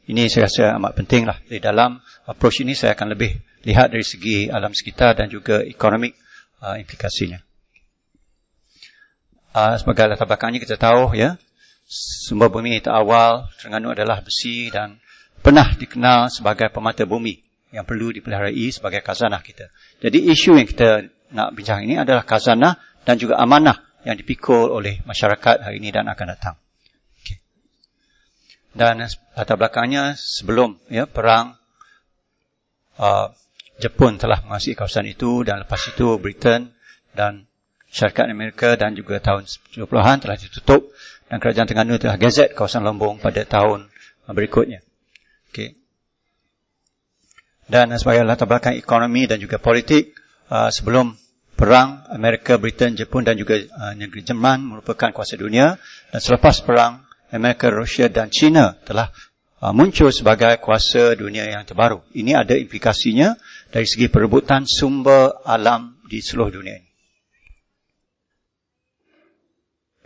Ini saya rasa amat penting lah. Di dalam approach ini saya akan lebih lihat dari segi alam sekitar dan juga ekonomik implikasinya. Sebagai latar belakangnya kita tahu, ya, sumber bumi terawal Terengganu adalah besi dan pernah dikenal sebagai pemata bumi yang perlu dipeliharai sebagai khazanah kita. Jadi isu yang kita nak bincang ini adalah khazanah dan juga amanah yang dipikul oleh masyarakat hari ini dan akan datang. Dan latar belakangnya sebelum, ya, perang, Jepun telah menguasai kawasan itu, dan lepas itu Britain dan syarikat Amerika dan juga tahun 70-an telah ditutup, dan kerajaan Terengganu telah gazet kawasan Lombong pada tahun berikutnya. Okay. Dan sebagai latar belakang ekonomi dan juga politik, sebelum perang, Amerika, Britain, Jepun dan juga negeri Jerman merupakan kuasa dunia, dan selepas perang, Amerika, Rusia dan China telah muncul sebagai kuasa dunia yang terbaru. Ini ada implikasinya dari segi perebutan sumber alam di seluruh dunia ini.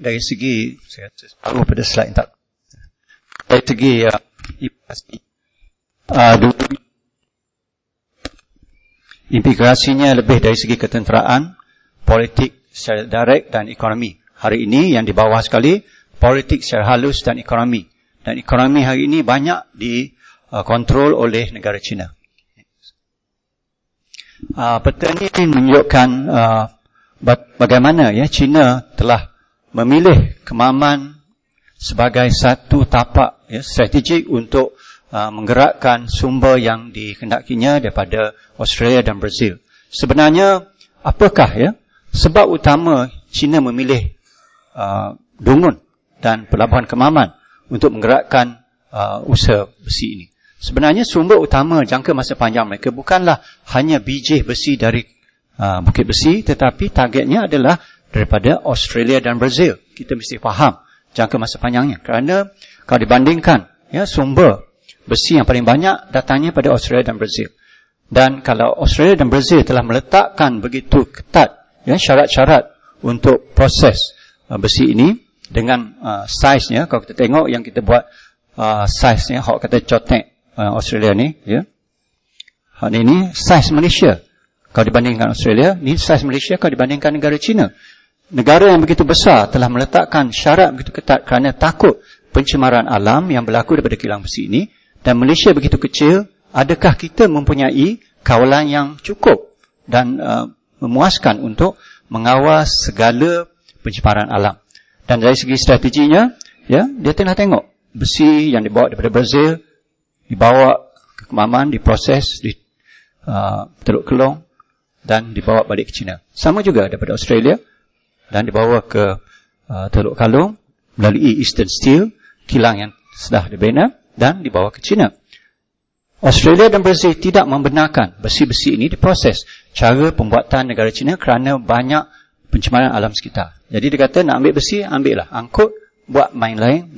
Dari segi, saya taruh pada slide ini, dari segi implikasinya lebih dari segi ketenteraan, politik secara direct dan ekonomi. Hari ini yang di bawah sekali, politik secara halus dan ekonomi. Dan ekonomi hari ini banyak dikontrol oleh negara China. Peta ini menunjukkan bagaimana, ya, China telah memilih kemaman sebagai satu tapak, ya, strategik untuk menggerakkan sumber yang dikehendakinya daripada Australia dan Brazil. Sebenarnya apakah, ya, sebab utama China memilih Dungun dan pelabuhan Kemaman untuk menggerakkan usaha besi ini? Sebenarnya sumber utama jangka masa panjang mereka bukanlah hanya biji besi dari Bukit Besi, tetapi targetnya adalah daripada Australia dan Brazil. Kita mesti faham jangka masa panjangnya, kerana kalau dibandingkan, ya, sumber besi yang paling banyak datangnya pada Australia dan Brazil. Dan kalau Australia dan Brazil telah meletakkan begitu ketat, ya, syarat-syarat untuk proses besi ini dengan saiznya, kalau kita tengok yang kita buat saiznya, hak kata cotek Australia ni, ya, hak ini saiz Malaysia kalau dibandingkan Australia, ni saiz Malaysia kalau dibandingkan negara China. Negara yang begitu besar telah meletakkan syarat begitu ketat kerana takut pencemaran alam yang berlaku daripada kilang besi ini, dan Malaysia begitu kecil. Adakah kita mempunyai kawalan yang cukup dan memuaskan untuk mengawal segala pencemaran alam? Dan dari segi strateginya, ya, dia tengah tengok besi yang dibawa daripada Brazil, dibawa ke Kemaman, diproses di Teluk Kelong dan dibawa balik ke China. Sama juga daripada Australia dan dibawa ke Teluk Kalong melalui Eastern Steel, kilang yang sudah dibina, dan dibawa ke China. Australia dan Brazil tidak membenarkan besi-besi ini diproses. Cara pembuatan negara China kerana banyak pencemaran alam sekitar. Jadi dia kata nak ambil besi, ambillah, angkut, buat main lain,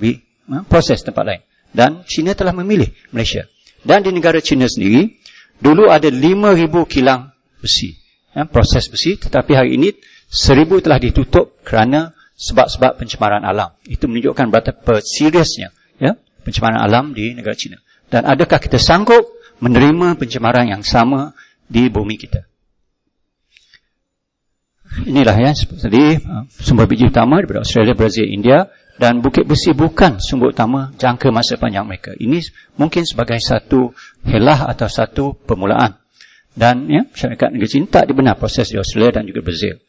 proses tempat lain. Dan China telah memilih Malaysia. Dan di negara China sendiri, dulu ada 5,000 kilang besi, proses besi, tetapi hari ini 1,000 telah ditutup kerana sebab-sebab pencemaran alam. Itu menunjukkan betapa seriusnya pencemaran alam di negara China. Dan adakah kita sanggup menerima pencemaran yang sama di bumi kita? Inilah seperti sumber biji utama daripada Australia, Brazil, India, dan bukit besi bukan sumber utama jangka masa panjang mereka. Ini mungkin sebagai satu helah atau satu permulaan. Dan syarikat negara China tak dibenar proses di Australia dan juga Brazil.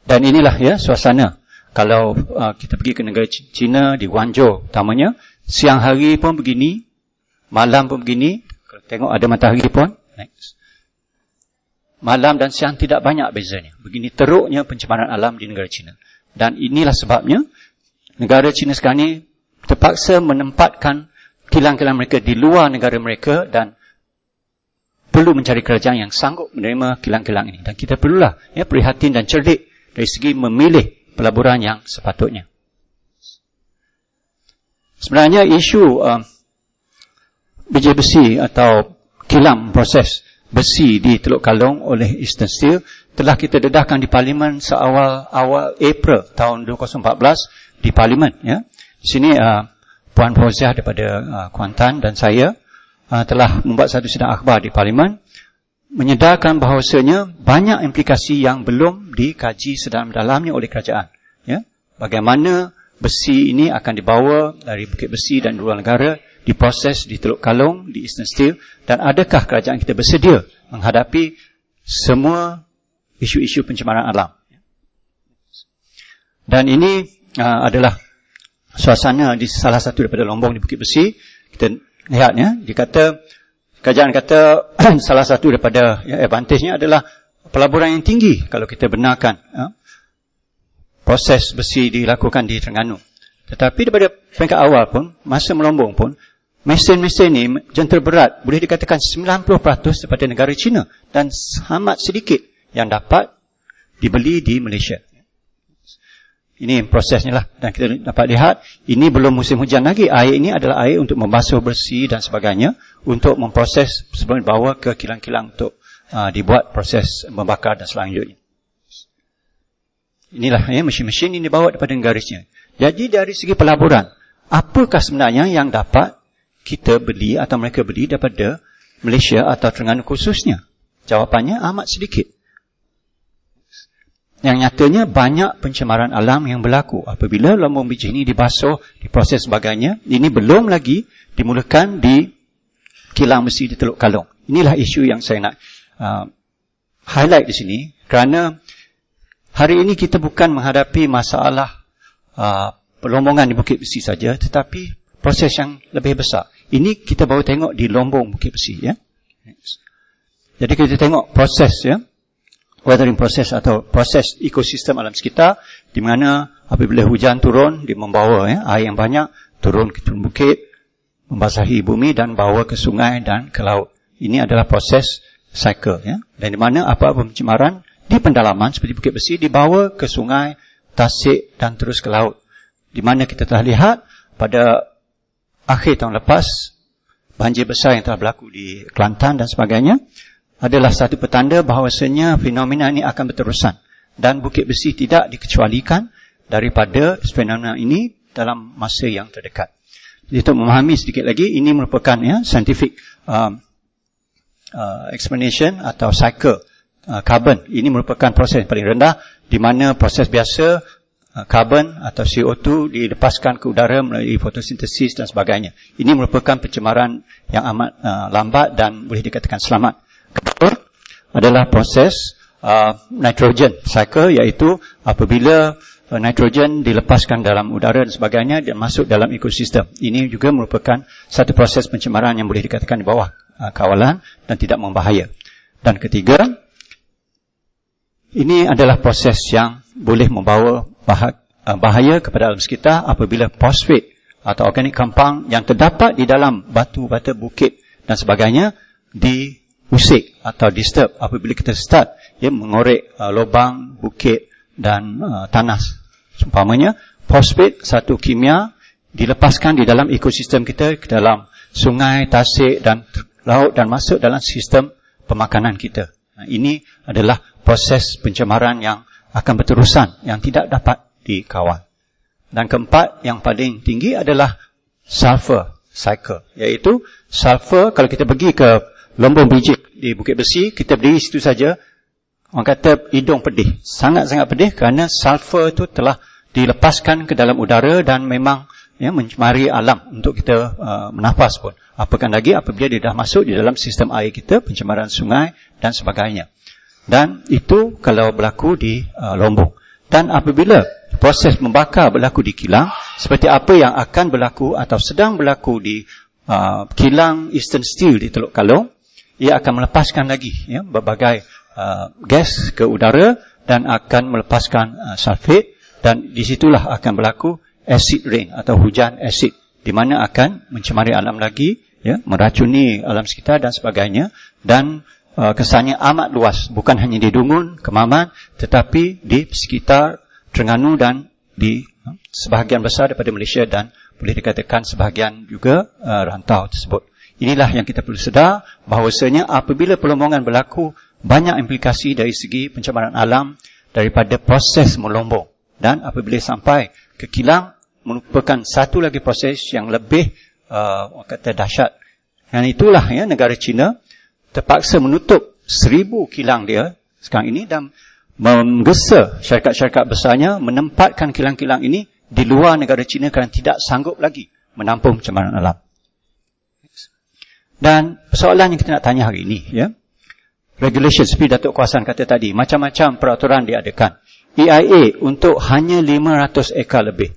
Dan inilah suasana. Kalau kita pergi ke negara China, di Guangzhou utamanya, siang hari pun begini, malam pun begini. Kalau tengok ada matahari pun, malam dan siang tidak banyak bezanya. Begini teruknya pencemaran alam di negara China. Dan inilah sebabnya negara China sekarang ini terpaksa menempatkan kilang-kilang mereka di luar negara mereka dan perlu mencari kerajaan yang sanggup menerima kilang-kilang ini. Dan kita perlulah prihatin dan cerdik dari segi memilih pelaburan yang sepatutnya. Sebenarnya isu biji besi atau kilang proses besi di Teluk Kalong oleh Eastern Steel telah kita dedahkan di Parlimen seawal April tahun 2014 di Parlimen. Di sini Puan Fauziah daripada Kuantan dan saya telah membuat satu sidang akhbar di Parlimen menyedarkan bahawasanya banyak implikasi yang belum dikaji sedalam-dalamnya oleh kerajaan. Bagaimana besi ini akan dibawa dari bukit besi dan luar negara, diproses di Teluk Kalong, di Eastern Steel, dan adakah kerajaan kita bersedia menghadapi semua isu-isu pencemaran alam. Dan ini adalah suasana di salah satu daripada lombong di bukit besi. Kita lihat kerajaan kata salah satu daripada advantage-nya adalah pelaburan yang tinggi kalau kita benarkan proses besi dilakukan di Terengganu. Tetapi daripada peringkat awal pun, masa melombong pun, mesin-mesin ini jentera berat boleh dikatakan 90% daripada negara China dan amat sedikit yang dapat dibeli di Malaysia. Ini prosesnya lah. Dan kita dapat lihat, ini belum musim hujan lagi. Air ini adalah air untuk membasuh bersih dan sebagainya, untuk memproses sebelum dibawa ke kilang-kilang untuk dibuat proses membakar dan selanjutnya. Inilah mesin-mesin ini dibawa daripada negara China. Jadi dari segi pelaburan, apakah sebenarnya yang dapat kita beli atau mereka beli daripada Malaysia atau Terengganu khususnya? Jawapannya amat sedikit. Yang nyatanya banyak pencemaran alam yang berlaku apabila lombong biji ini dibasuh, diproses sebagainya. Ini belum lagi dimulakan di kilang besi di Teluk Kalong. Inilah isu yang saya nak highlight di sini, kerana hari ini kita bukan menghadapi masalah perlombongan di bukit besi saja, tetapi proses yang lebih besar. Ini kita baru tengok di lombong bukit besi. Jadi kita tengok proses weathering proses atau proses ekosistem alam sekitar, di mana apabila hujan turun, dia membawa air yang banyak turun ke turun bukit, membasahi bumi dan bawa ke sungai dan ke laut. Ini adalah proses cycle. Dan di mana apa-apa pencemaran di pendalaman seperti bukit besi dibawa ke sungai, tasik dan terus ke laut. Di mana kita telah lihat pada akhir tahun lepas, banjir besar yang telah berlaku di Kelantan dan sebagainya adalah satu petanda bahawasanya fenomena ini akan berterusan dan bukit besi tidak dikecualikan daripada fenomena ini dalam masa yang terdekat. Jadi untuk memahami sedikit lagi, ini merupakan scientific explanation atau cycle carbon. Ini merupakan proses yang paling rendah, di mana proses biasa karbon atau CO2 dilepaskan ke udara melalui fotosintesis dan sebagainya. Ini merupakan pencemaran yang amat lambat dan boleh dikatakan selamat. Kedua adalah proses nitrogen cycle, iaitu apabila nitrogen dilepaskan dalam udara dan sebagainya dan masuk dalam ekosistem. Ini juga merupakan satu proses pencemaran yang boleh dikatakan di bawah kawalan dan tidak membahaya. Dan ketiga, ini adalah proses yang boleh membawa bahaya kepada alam sekitar apabila fosfat atau organik compound yang terdapat di dalam batu-bata bukit dan sebagainya diusik atau disturb apabila kita start mengorek lubang, bukit dan tanah. Seumpamanya fosfat, satu kimia, dilepaskan di dalam ekosistem kita, ke dalam sungai, tasik dan laut dan masuk dalam sistem pemakanan kita. Ini adalah proses pencemaran yang akan berterusan, yang tidak dapat dikawal. Dan keempat, yang paling tinggi adalah sulfur cycle, iaitu sulfur. Kalau kita pergi ke Lombong Bijik di Bukit Besi, kita berdiri situ saja, orang kata hidung pedih, sangat-sangat pedih, kerana sulfur itu telah dilepaskan ke dalam udara dan memang mencemari alam untuk kita menafas pun. Apakan lagi apabila dia dah masuk di dalam sistem air kita, pencemaran sungai dan sebagainya. Dan itu kalau berlaku di Lombong. Dan apabila proses membakar berlaku di kilang, seperti apa yang akan berlaku atau sedang berlaku di kilang Eastern Steel di Teluk Kalong, ia akan melepaskan lagi berbagai gas ke udara dan akan melepaskan sulfat, dan disitulah akan berlaku acid rain atau hujan asid, di mana akan mencemari alam lagi, meracuni alam sekitar dan sebagainya. Dan kesannya amat luas, bukan hanya di Dungun, Kemaman, tetapi di sekitar Terengganu dan di sebahagian besar daripada Malaysia, dan boleh dikatakan sebahagian juga rantau tersebut. Inilah yang kita perlu sedar, bahawasanya apabila pelombongan berlaku, banyak implikasi dari segi pencemaran alam daripada proses melombong. Dan apabila sampai ke kilang, merupakan satu lagi proses yang lebih kata dahsyat. Dan itulah negara China terpaksa menutup 1,000 kilang dia sekarang ini, dan menggesa syarikat-syarikat besarnya menempatkan kilang-kilang ini di luar negara China kerana tidak sanggup lagi menampung pencemaran alam. Dan persoalan yang kita nak tanya hari ini, regulation, seperti Datuk Kuasan kata tadi, macam-macam peraturan diadakan. EIA untuk hanya 500 ekar lebih,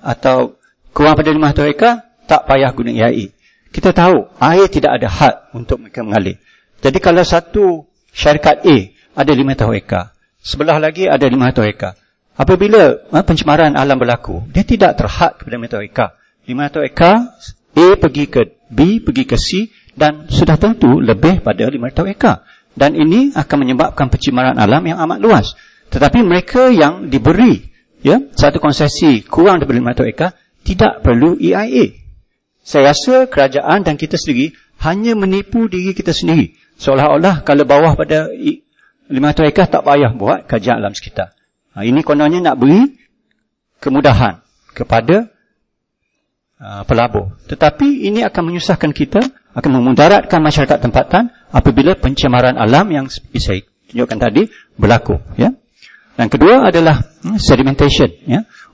atau kurang pada 500 ekar, tak payah guna EIA. Kita tahu air tidak ada had untuk mereka mengalir. Jadi kalau satu syarikat A ada 500 ekar, sebelah lagi ada 500 ekar, apabila pencemaran alam berlaku, dia tidak terhad kepada 500 ekar. 500 ekar, A pergi ke B, pergi ke C, dan sudah tentu lebih pada 500 ekar. Dan ini akan menyebabkan pencemaran alam yang amat luas. Tetapi mereka yang diberi satu konsesi kurang daripada 500 ekar tidak perlu EIA. Saya rasa kerajaan dan kita sendiri hanya menipu diri kita sendiri, seolah-olah kalau bawah pada 500 ekar tak payah buat kajian alam sekitar. Ini kononnya nak beri kemudahan kepada pelabur. Tetapi ini akan menyusahkan kita, akan memudaratkan masyarakat tempatan apabila pencemaran alam yang saya tunjukkan tadi berlaku. Dan kedua adalah sedimentation,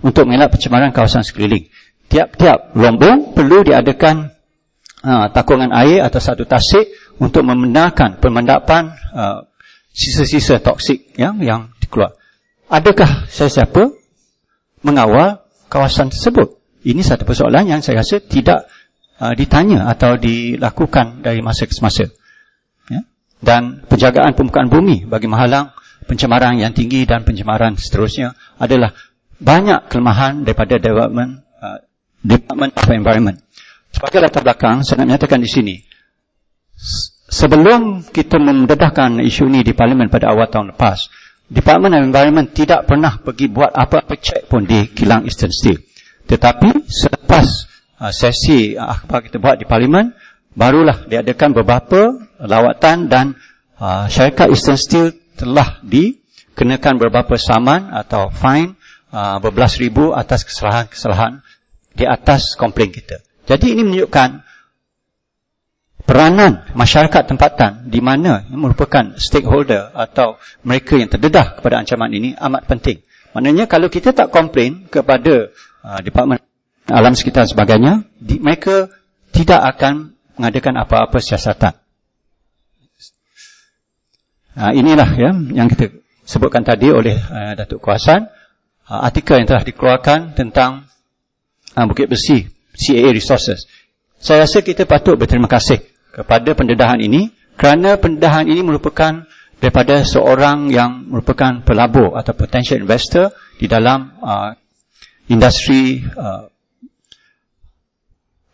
untuk mengelak pencemaran kawasan sekeliling. Tiap-tiap lombong perlu diadakan takungan air atau satu tasik untuk membenarkan pemendapan sisa-sisa toksik yang dikeluar. Adakah sesiapa mengawal kawasan tersebut? Ini satu persoalan yang saya rasa tidak ditanya atau dilakukan dari masa ke semasa. Dan penjagaan permukaan bumi bagi menghalang pencemaran yang tinggi dan pencemaran seterusnya adalah banyak kelemahan daripada Department of Environment. Sebagai latar belakang, saya nak menyatakan di sini, sebelum kita mendedahkan isu ini di Parlimen pada awal tahun lepas, Department of Environment tidak pernah pergi buat apa-apa cek pun di kilang Eastern Steel. Tetapi selepas sesi akhbar kita buat di Parlimen, barulah diadakan beberapa lawatan dan syarikat Eastern Steel telah dikenakan beberapa saman atau fine berbelas ribu atas kesalahan-kesalahan di atas komplain kita. Jadi ini menunjukkan peranan masyarakat tempatan di mana merupakan stakeholder atau mereka yang terdedah kepada ancaman ini amat penting. Maknanya kalau kita tak komplain kepada Department Alam Sekitar dan sebagainya, mereka tidak akan mengadakan apa-apa siasatan. Inilah yang kita sebutkan tadi oleh Datuk Kuasan, artikel yang telah dikeluarkan tentang Bukit Besi CAA Resources. Saya rasa kita patut berterima kasih kepada pendedahan ini, kerana pendedahan ini merupakan daripada seorang yang merupakan pelabur atau potential investor di dalam industri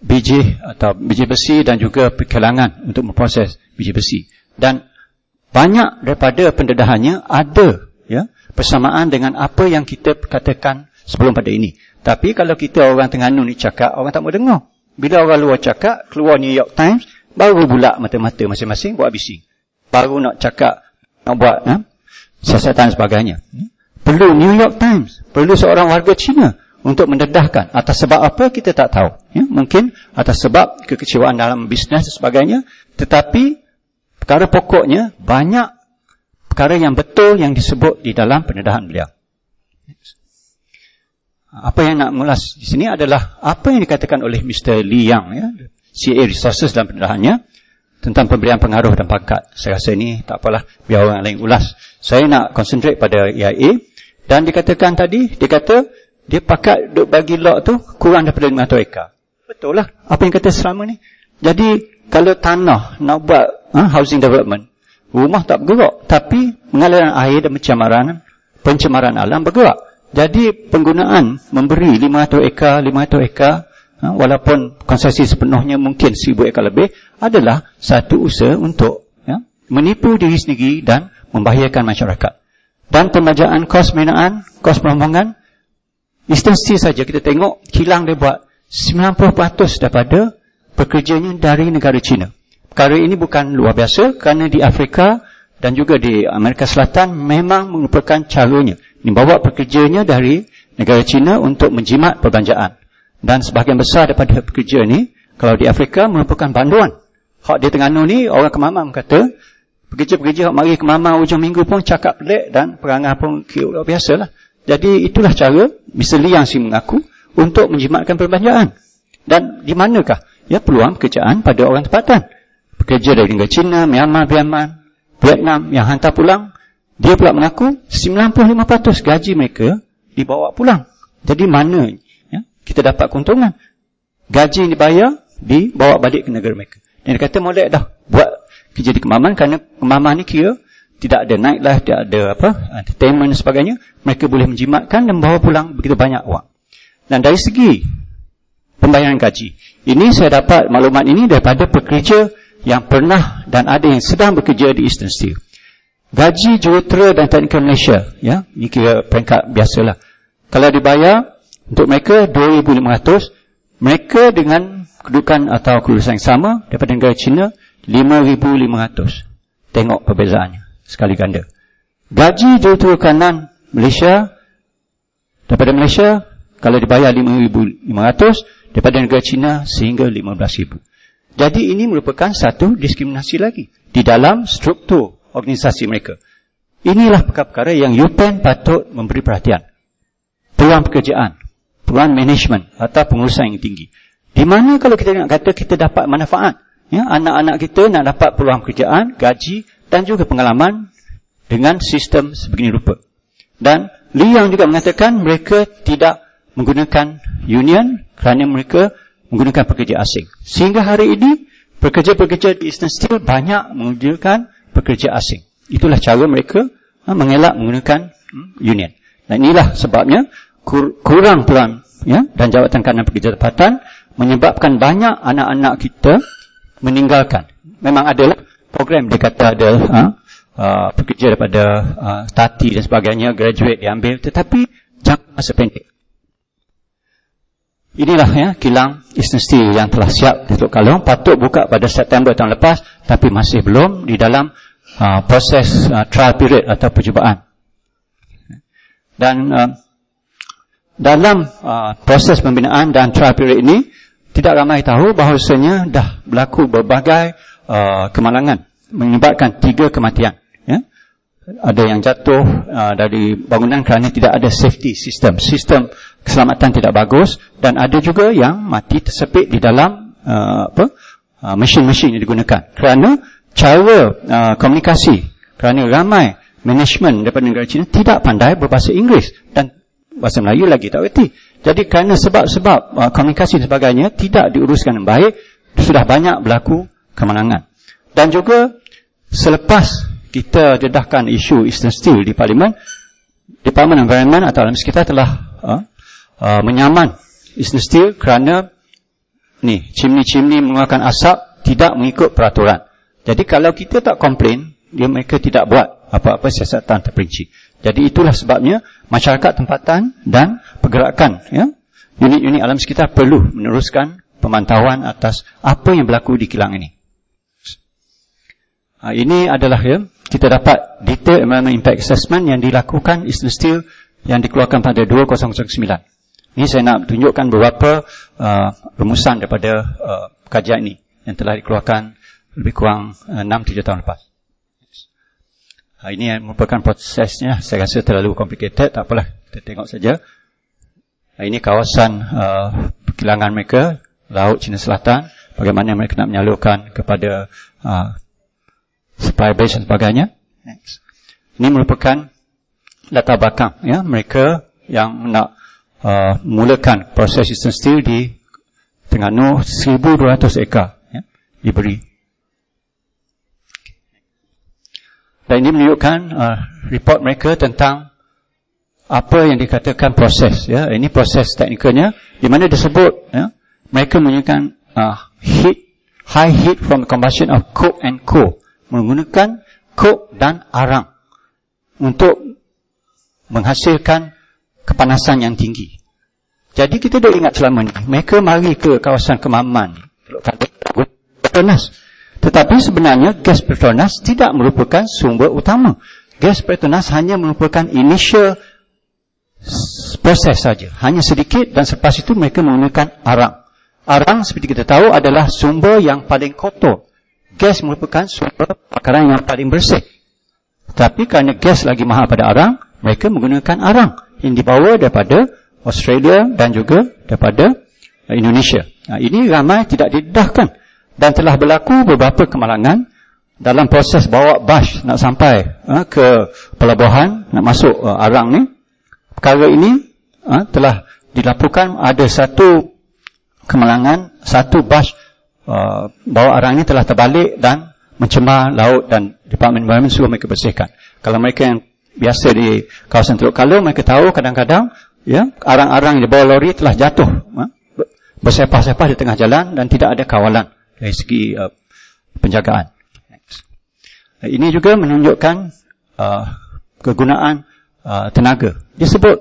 biji atau biji besi dan juga perkelangan untuk memproses biji besi. Dan banyak daripada pendedahannya ada persamaan dengan apa yang kita katakan sebelum pada ini. Tapi kalau kita orang Terengganu ni cakap, orang tak mau dengar. Bila orang luar cakap, keluar New York Times, baru bulat mata-mata masing-masing buat bising. Baru nak cakap, nak buat siasatan dan sebagainya. Perlu New York Times, perlu seorang warga Cina untuk mendedahkan. Atas sebab apa, kita tak tahu. Mungkin atas sebab kekecewaan dalam bisnes dan sebagainya. Tetapi, perkara pokoknya, banyak perkara yang betul yang disebut di dalam pendedahan beliau. Apa yang nak mengulas di sini adalah apa yang dikatakan oleh Mr. Lee Yang, CA Resources dalam pendedahannya, tentang pemberian pengaruh dan pangkat. Saya rasa ini tak apalah, biar orang lain ulas. Saya nak concentrate pada EIA. Dan dikatakan tadi, dia kata, dia pakat duk bagi lot tu kurang daripada 500 ekar. Betul lah, apa yang kata selama ni. Jadi, kalau tanah nak buat housing development, rumah tak bergerak. Tapi, pengaliran air dan pencemaran alam bergerak. Jadi, penggunaan memberi 500 ekar, walaupun konsesi sepenuhnya mungkin 1000 ekar lebih, adalah satu usaha untuk menipu diri sendiri dan membahayakan masyarakat. Dan pembajaan kos binaan, kos perombangan, instansi saja kita tengok kilang dia buat 90% daripada pekerjanya dari negara China. Perkara ini bukan luar biasa kerana di Afrika dan juga di Amerika Selatan memang merupakan caranya. Ini bawa pekerjanya dari negara China untuk menjimat perbelanjaan. Dan sebahagian besar daripada pekerja ni, kalau di Afrika merupakan banduan. Hak di Terengganu ni, orang Kemamang kata, pekerja-pekerja hak mari Kemamang hujung minggu pun cakap pelik dan perangai pun luar biasa lah. Jadi itulah cara Mr. Lee Yang mengaku untuk menjimatkan perbelanjaan. Dan di manakah peluang pekerjaan pada orang tempatan? Pekerja dari negara China, Myanmar, Vietnam yang hantar pulang, dia pula mengaku 95% gaji mereka dibawa pulang. Jadi mana kita dapat keuntungan? Gaji yang dibayar dibawa balik ke negara mereka. Dan dia kata molek dah buat kerja di Kemaman kerana Kemaman ni kira tidak ada nightlife, tidak ada entertainment dan sebagainya. Mereka boleh menjimatkan dan bawa pulang begitu banyak wang. Dan dari segi pembayaran gaji, ini saya dapat maklumat ini daripada pekerja yang pernah dan ada yang sedang bekerja di Eastern Steel. Gaji jurutera dan teknikal Malaysia, ini kira peringkat biasalah. Kalau dibayar untuk mereka 2,500, mereka dengan kedudukan atau kelulusan yang sama daripada negara China 5,500. Tengok perbezaannya sekali ganda. Gaji jurutera kanan Malaysia daripada Malaysia kalau dibayar 5,500, daripada negara China sehingga 15,000. Jadi ini merupakan satu diskriminasi lagi di dalam struktur organisasi mereka. Inilah perkara-perkara yang UPEN patut memberi perhatian. Peluang pekerjaan, peluang management atau pengurusan yang tinggi. Di mana kalau kita nak kata kita dapat manfaat, anak-anak kita nak dapat peluang pekerjaan, gaji dan juga pengalaman dengan sistem sebegini rupa. Dan Lee Yang juga mengatakan mereka tidak menggunakan union kerana mereka menggunakan pekerja asing. Sehingga hari ini pekerja-pekerja di Eastern Steel banyak menggunakan pekerja asing. Itulah cara mereka mengelak menggunakan union. Dan inilah sebabnya kurang peluang dan jawatan kanan pekerja tempatan menyebabkan banyak anak-anak kita meninggalkan. Memang adalah program dia kata ada pekerja daripada tati dan sebagainya, graduate diambil, tetapi jangka masa pendek. Inilah kilang Eastern Steel yang telah siap di Teluk Kalong, patut buka pada September tahun lepas, tapi masih belum di dalam proses trial period atau percubaan. Dan dalam proses pembinaan dan trial period ini, tidak ramai tahu bahawasanya dah berlaku berbagai kemalangan, menyebabkan 3 kematian. Ada yang jatuh dari bangunan kerana tidak ada safety system. Sistem keselamatan tidak bagus, dan ada juga yang mati tersepit di dalam mesin-mesin yang digunakan. Kerana cara komunikasi, kerana ramai management daripada negara China tidak pandai berbahasa Inggeris dan bahasa Melayu lagi tak erti. Jadi kerana sebab-sebab komunikasi dan sebagainya tidak diuruskan dengan baik, sudah banyak berlaku kemalangan. Dan juga selepas kita dedahkan isu Eastern Steel di Parlimen, Department Environment atau alam sekitar telah menyaman Eastern Steel kerana chimney-chimney mengeluarkan asap tidak mengikut peraturan. Jadi kalau kita tak komplain, mereka tidak buat apa-apa siasatan terperinci. Jadi itulah sebabnya masyarakat tempatan dan pergerakan, ya, unit-unit alam sekitar perlu meneruskan pemantauan atas apa yang berlaku di kilang ini. Ini adalah, ya, kita dapat detail environment impact assessment yang dilakukan Eastern Steel yang dikeluarkan pada 2009. Ini saya nak tunjukkan beberapa rumusan daripada kajian ini yang telah dikeluarkan lebih kurang 6-7 tahun lepas. Ini merupakan prosesnya, saya rasa terlalu complicated, tak apalah, kita tengok saja. Ini kawasan kilangan mereka, Laut Cina Selatan, bagaimana mereka nak menyalurkan kepada supply base dan sebagainya. Ini merupakan latar belakang, ya, mereka yang nak mulakan proses Eastern Steel di Terengganu 1,200 ekar, ya, diberi. Dan ini menunjukkan report mereka tentang apa yang dikatakan proses, ya. Ini proses teknikalnya, di mana disebut, ya, mereka menunjukkan high heat from combustion of coke and coal, menggunakan coke dan arang untuk menghasilkan kepanasan yang tinggi. Jadi kita dah ingat selama ni, mereka mari ke kawasan Kemaman, Petronas. Tetapi sebenarnya gas Petronas tidak merupakan sumber utama. Gas Petronas hanya merupakan initial proses saja, hanya sedikit, dan selepas itu mereka menggunakan arang. Arang seperti kita tahu adalah sumber yang paling kotor. Gas merupakan sumber bakaran yang paling bersih. Tetapi kerana gas lagi mahal pada arang, mereka menggunakan arang yang dibawa daripada Australia dan juga daripada Indonesia. Ini ramai tidak didedahkan. Dan telah berlaku beberapa kemalangan dalam proses bawa bas nak sampai ke pelabuhan, nak masuk arang ni. Perkara ini telah dilaporkan ada satu kemalangan, satu bas bawa arang ni telah terbalik dan mencemar laut, dan Department Environment suruh mereka bersihkan. Kalau mereka yang biasa di kawasan Teluk Kalung, mereka tahu kadang-kadang, ya, arang-arang yang dibawa lori telah jatuh, bersepah-sepah di tengah jalan dan tidak ada kawalan dari segi penjagaan. Ini juga menunjukkan kegunaan tenaga. Disebut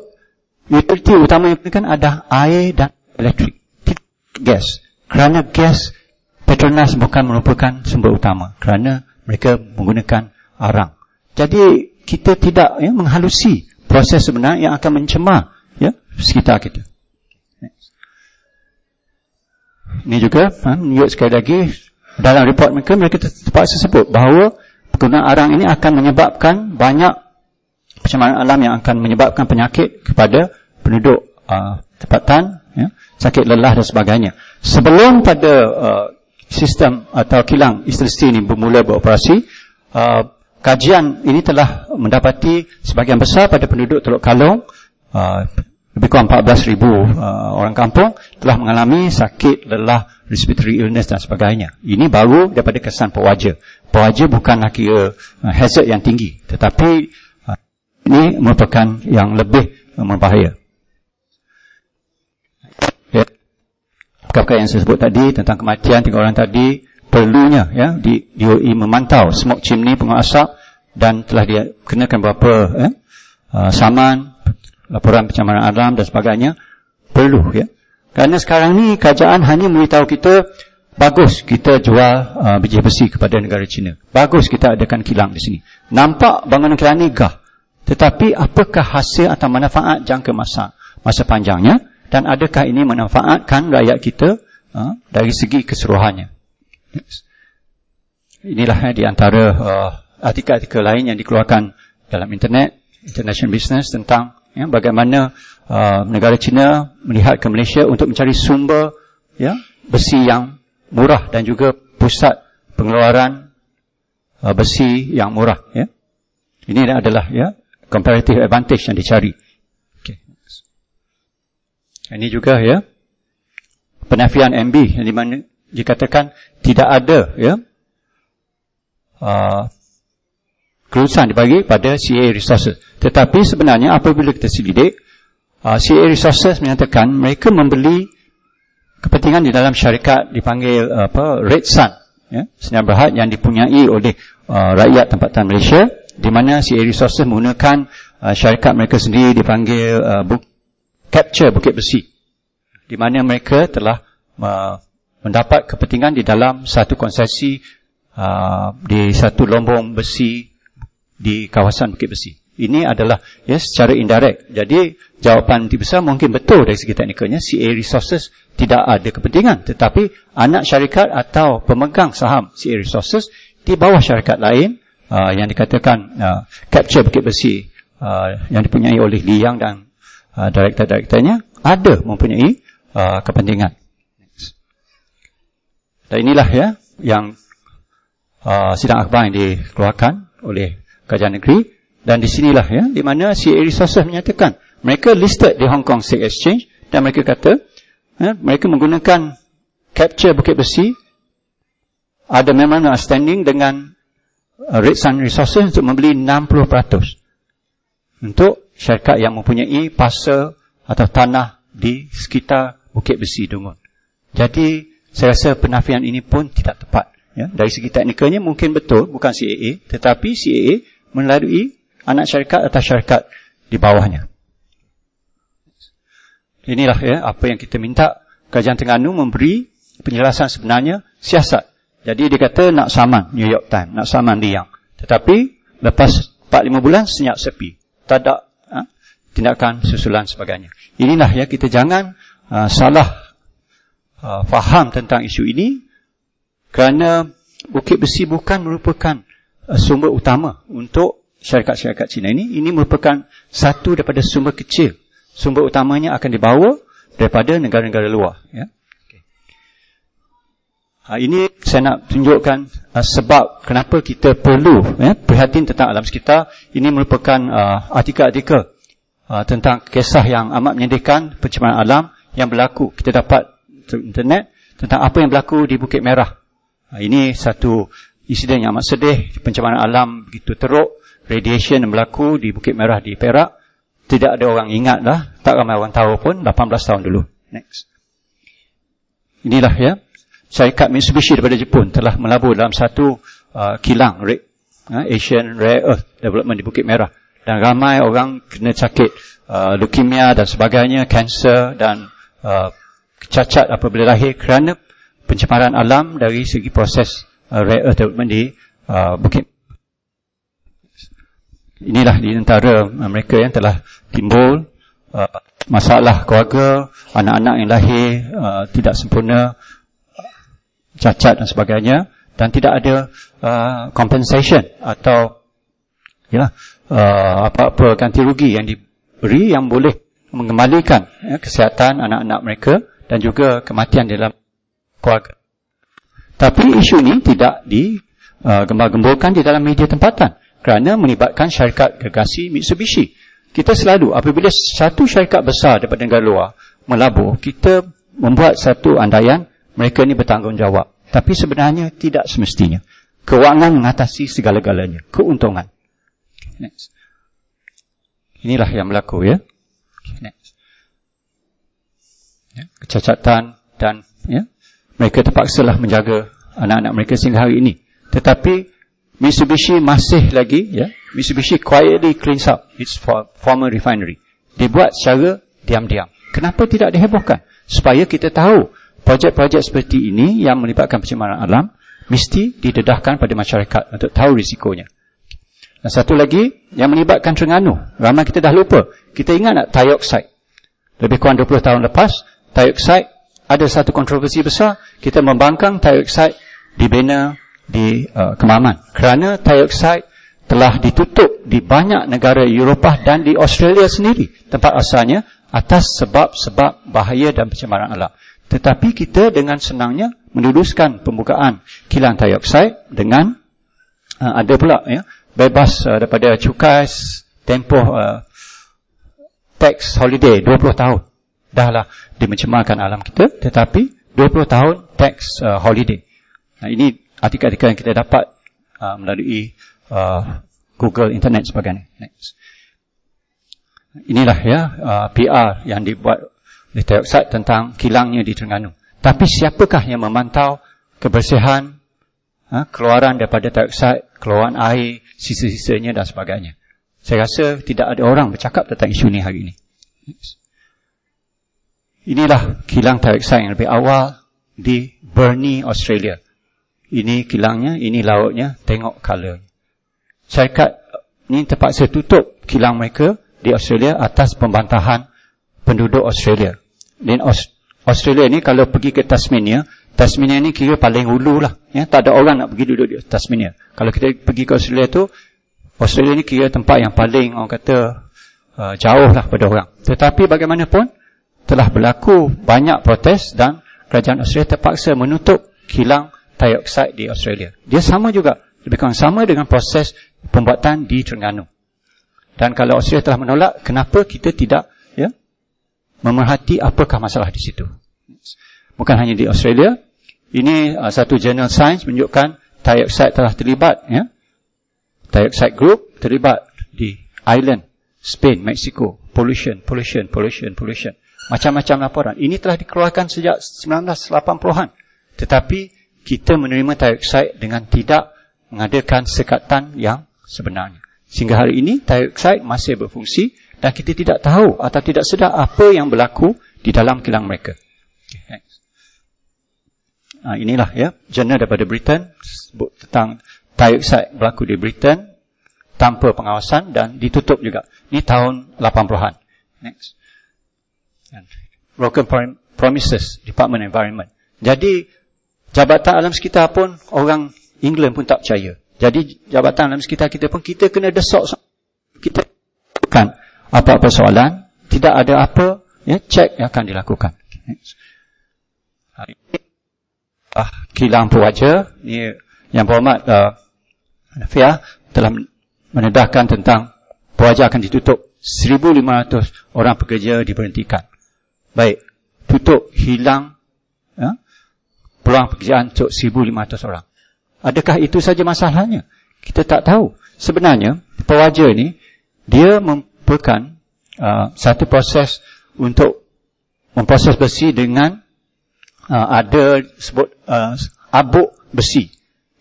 utility utama yang kan ada air dan elektrik, gas. Kerana gas Petronas bukan merupakan sumber utama, kerana mereka menggunakan arang. Jadi kita tidak, ya, menghalusi proses sebenar yang akan mencemar, ya, sekitar kita. Ini juga menunjuk sekali lagi dalam report mereka terpaksa sebut bahawa penggunaan arang ini akan menyebabkan banyak pencemaran alam yang akan menyebabkan penyakit kepada penduduk tempatan, ya, sakit lelah dan sebagainya. Sebelum pada sistem atau kilang Eastern Steel ini bermula beroperasi, kajian ini telah mendapati sebahagian besar pada penduduk Teluk Kalung, lebih kurang 14,000 orang kampung telah mengalami sakit lelah, respiratory illness dan sebagainya. Ini baru daripada kesan pewaja. Pewaja bukanlah kira hazard yang tinggi, tetapi ini merupakan yang lebih berbahaya. Ya. Perkara yang saya sebut tadi tentang kematian 3 orang tadi, perlunya, ya, DOE memantau smoke chimney, penguap asap, dan telah dikenakan beberapa saman, laporan pencemaran alam dan sebagainya. Perlu, ya. Kerana sekarang ni kerajaan hanya memberitahu kita, bagus kita jual biji besi kepada negara China, bagus kita adakan kilang di sini, nampak bangunan kilang ni gah, tetapi apakah hasil atau manfaat jangka masa panjangnya, dan adakah ini memanfaatkan rakyat kita dari segi keseluruhannya. Inilah di antara artikel-artikel lain yang dikeluarkan dalam internet, International Business, tentang, ya, bagaimana negara China melihat ke Malaysia untuk mencari sumber, ya, besi yang murah dan juga pusat pengeluaran besi yang murah, ya. Ini adalah, ya, comparative advantage yang dicari. Okay. Ini juga, ya, penafian MB yang di mana dikatakan tidak ada, ya, kelulusan dibagi pada CA Resources. Tetapi sebenarnya apabila kita selidik, CA Resources menyatakan mereka membeli kepentingan di dalam syarikat dipanggil Red Sun, ya, senyap berhad yang dipunyai oleh rakyat tempatan Malaysia, di mana CA Resources menggunakan syarikat mereka sendiri dipanggil Capture Bukit Besi, di mana mereka telah mendapat kepentingan di dalam satu konsesi di satu lombong besi di kawasan Bukit Besi. Ini adalah secara indirect. Jadi jawapan Menteri Besar mungkin betul dari segi teknikalnya, CA Resources tidak ada kepentingan, tetapi anak syarikat atau pemegang saham CA Resources di bawah syarikat lain yang dikatakan Capture Bukit Besi yang dipunyai oleh Li Yang dan direktur-direkturnya ada mempunyai kepentingan. Dan inilah yang sidang akhbar yang dikeluarkan oleh Kerajaan Negeri. Dan di sinilah di mana CA Resources menyatakan mereka listed di Hong Kong Stock Exchange, dan mereka kata mereka menggunakan Capture Bukit Besi, ada memorandum understanding dengan Red Sun Resources untuk membeli 60% untuk syarikat yang mempunyai parcel atau tanah di sekitar Bukit Besi Dungun. Jadi saya rasa penafian ini pun tidak tepat. Dari segi teknikalnya mungkin betul, bukan CAA, tetapi CAA melalui anak syarikat atau syarikat di bawahnya. Inilah apa yang kita minta Kerajaan Terengganu memberi penjelasan sebenarnya siasat. Jadi dia kata nak saman New York Times, nak saman Li Yang. Tetapi lepas 4-5 bulan senyap sepi. Tak ada tindakan susulan sebagainya. Inilah kita jangan salah faham tentang isu ini, kerana Bukit Besi bukan merupakan sumber utama untuk syarikat-syarikat Cina ini. Ini merupakan satu daripada sumber kecil. Sumber utamanya akan dibawa daripada negara-negara luar. Ini saya nak tunjukkan sebab kenapa kita perlu perhatian tentang alam sekitar. Ini merupakan artikel-artikel tentang kisah yang amat menyedihkan, pencemaran alam yang berlaku. Kita dapat internet tentang apa yang berlaku di Bukit Merah. Ini satu insiden yang amat sedih. Pencemaran alam begitu teruk, radiation yang berlaku di Bukit Merah di Perak. Tidak ada orang ingat lah, tak ramai orang tahu pun, 18 tahun dulu. Next. Inilah syarikat Mitsubishi daripada Jepun telah melabur dalam satu kilang Asian Rare Earth Development di Bukit Merah, dan ramai orang kena sakit leukemia dan sebagainya, kanser dan cacat apabila lahir kerana pencemaran alam dari segi proses Rare Earth Development di Bukit. Inilah di antara mereka yang telah timbul masalah keluarga, anak-anak yang lahir tidak sempurna, cacat dan sebagainya, dan tidak ada compensation atau apa-apa ganti rugi yang diberi yang boleh mengembalikan kesihatan anak-anak mereka dan juga kematian dalam keluarga. Tapi isu ini tidak digembar-gemburkan di dalam media tempatan kerana melibatkan syarikat gergasi Mitsubishi. Kita selalu, apabila satu syarikat besar daripada negara luar melabur, kita membuat satu andaian mereka ini bertanggungjawab. Tapi sebenarnya tidak semestinya. Kewangan mengatasi segala-galanya. Keuntungan. Next. Inilah yang berlaku Next. Kecacatan dan mereka terpaksalah menjaga anak-anak mereka sehingga hari ini. Tetapi Mitsubishi masih lagi Mitsubishi quietly cleans up its former refinery. Dibuat secara diam-diam. Kenapa tidak dihebohkan? Supaya kita tahu projek-projek seperti ini yang melibatkan pencemaran alam mesti didedahkan pada masyarakat untuk tahu risikonya. Dan satu lagi yang melibatkan Terengganu, ramai kita dah lupa. Kita ingat tak Thioxide? Lebih kurang 20 tahun lepas, Thioxide ada satu kontroversi besar. Kita membangkang Thioxide dibina di Kemaman kerana Thioxide telah ditutup di banyak negara Eropah dan di Australia sendiri, tempat asalnya, atas sebab-sebab bahaya dan pencemaran alam. Tetapi kita dengan senangnya meneruskan pembukaan kilang Thioxide dengan ada pula bebas daripada cukai tempoh tax holiday 20 tahun. Dahlah dimencemarkan alam kita, tetapi 20 tahun tax holiday. Ini artikel-artikel yang kita dapat melalui Google, internet sebagainya. Next. Inilah PR yang dibuat oleh Thioxide tentang kilangnya di Terengganu. Tapi siapakah yang memantau kebersihan keluaran daripada Thioxide, keluaran air, sisa-sisanya dan sebagainya? Saya rasa tidak ada orang bercakap tentang isu ni hari ini. Inilah kilang dioksida yang lebih awal di Burnie, Australia. Ini kilangnya, ini lautnya, tengok color. Syarikat ni terpaksa tutup kilang mereka di Australia atas pembantahan penduduk Australia. Dan Australia ni kalau pergi ke Tasmania ni kira paling hulu lah. Ya, tak ada orang nak pergi duduk di Tasmania. Kalau kita pergi ke Australia tu, Australia ni kira tempat yang paling orang kata jauh lah pada orang. Tetapi bagaimanapun telah berlaku banyak protes dan kerajaan Australia terpaksa menutup kilang dioksida di Australia. Dia sama juga, lebih kurang sama dengan proses pembuatan di Terengganu. Dan kalau Australia telah menolak, kenapa kita tidak memerhati apakah masalah di situ? Bukan hanya di Australia, ini satu jurnal sains menunjukkan dioksida telah terlibat, dioksida group terlibat di Ireland, Spain, Mexico, pollution. Macam-macam laporan. Ini telah dikeluarkan sejak 1980-an. Tetapi kita menerima dioksida dengan tidak mengadakan sekatan yang sebenarnya. Sehingga hari ini dioksida masih berfungsi dan kita tidak tahu atau tidak sedar apa yang berlaku di dalam kilang mereka. Okay, inilah jurnal daripada Britain sebut tentang dioksida berlaku di Britain tanpa pengawasan dan ditutup juga. Ini tahun 80-an. Next. Broken Promises, Department Environment. Jadi Jabatan Alam Sekitar pun orang England pun tak percaya. Jadi Jabatan Alam Sekitar kita pun kita kena desok. Kita bukan apa-apa soalan, tidak ada apa cek yang akan dilakukan. Hari ini kilang Pewaja ni yang berhormat Hanafiah telah menedahkan tentang Pewaja akan ditutup, 1,500 orang pekerja diberhentikan. Baik, tutup, hilang peluang pekerjaan untuk 1,500 orang. Adakah itu saja masalahnya? Kita tak tahu. Sebenarnya Pewaja ni dia merupakan satu proses untuk memproses besi dengan ada sebut abuk besi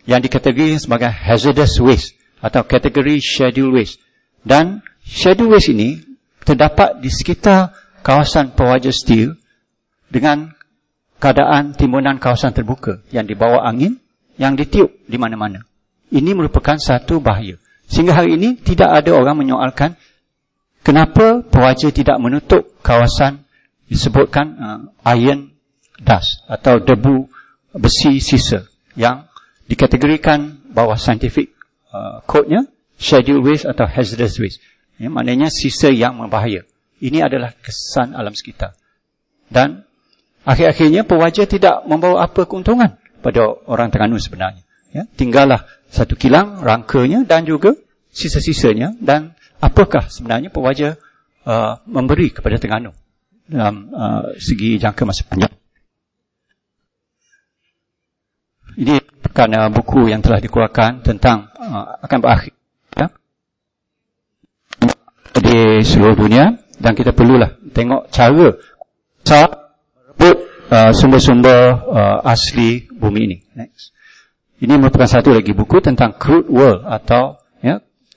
yang dikategorikan sebagai hazardous waste atau kategori schedule waste. Dan schedule waste ini terdapat di sekitar kawasan Pewaja Steel dengan keadaan timbunan kawasan terbuka yang dibawa angin, yang ditiup di mana-mana. Ini merupakan satu bahaya. Sehingga hari ini tidak ada orang menyoalkan kenapa Pewaja tidak menutup kawasan disebutkan iron dust atau debu besi sisa yang dikategorikan bawah scientific code-nya schedule waste atau hazardous waste. Maknanya sisa yang berbahaya. Ini adalah kesan alam sekitar. Dan akhir-akhirnya Pewaja tidak membawa apa keuntungan pada orang Terengganu sebenarnya. Tinggallah satu kilang, rangkanya dan juga sisa-sisanya. Dan apakah sebenarnya Pewaja memberi kepada Terengganu dalam segi jangka masa panjang. Ini bukan buku yang telah dikeluarkan tentang akan berakhir di seluruh dunia, dan kita perlulah tengok cara rebut sumber-sumber asli bumi ini. Next. Ini merupakan satu lagi buku tentang crude world atau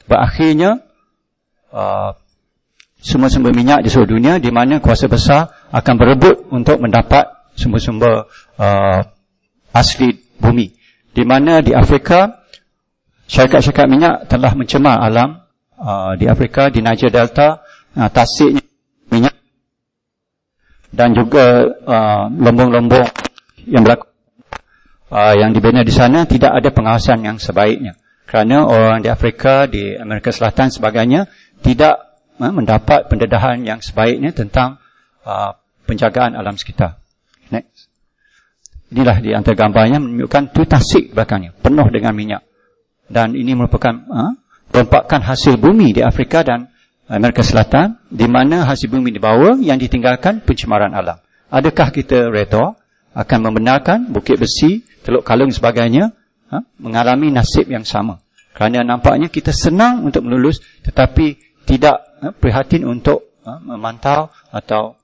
berakhirnya sumber-sumber minyak di seluruh dunia, di mana kuasa besar akan berebut untuk mendapat sumber-sumber asli bumi. Di mana di Afrika syarikat-syarikat minyak telah mencemar alam di Afrika, di Niger Delta, tasiknya minyak dan juga lombong-lombong yang berlaku yang dibina di sana tidak ada pengawasan yang sebaiknya. Kerana orang di Afrika, di Amerika Selatan sebagainya tidak mendapat pendedahan yang sebaiknya tentang penjagaan alam sekitar. Next. Inilah di antara gambarnya menunjukkan tu tasik belakangnya, penuh dengan minyak. Dan ini merupakan perompakan hasil bumi di Afrika dan Amerika Selatan, di mana hasil bumi dibawa yang ditinggalkan pencemaran alam. Adakah kita redha akan membenarkan Bukit Besi, Teluk Kalung sebagainya mengalami nasib yang sama? Kerana nampaknya kita senang untuk melulus tetapi tidak prihatin untuk memantau atau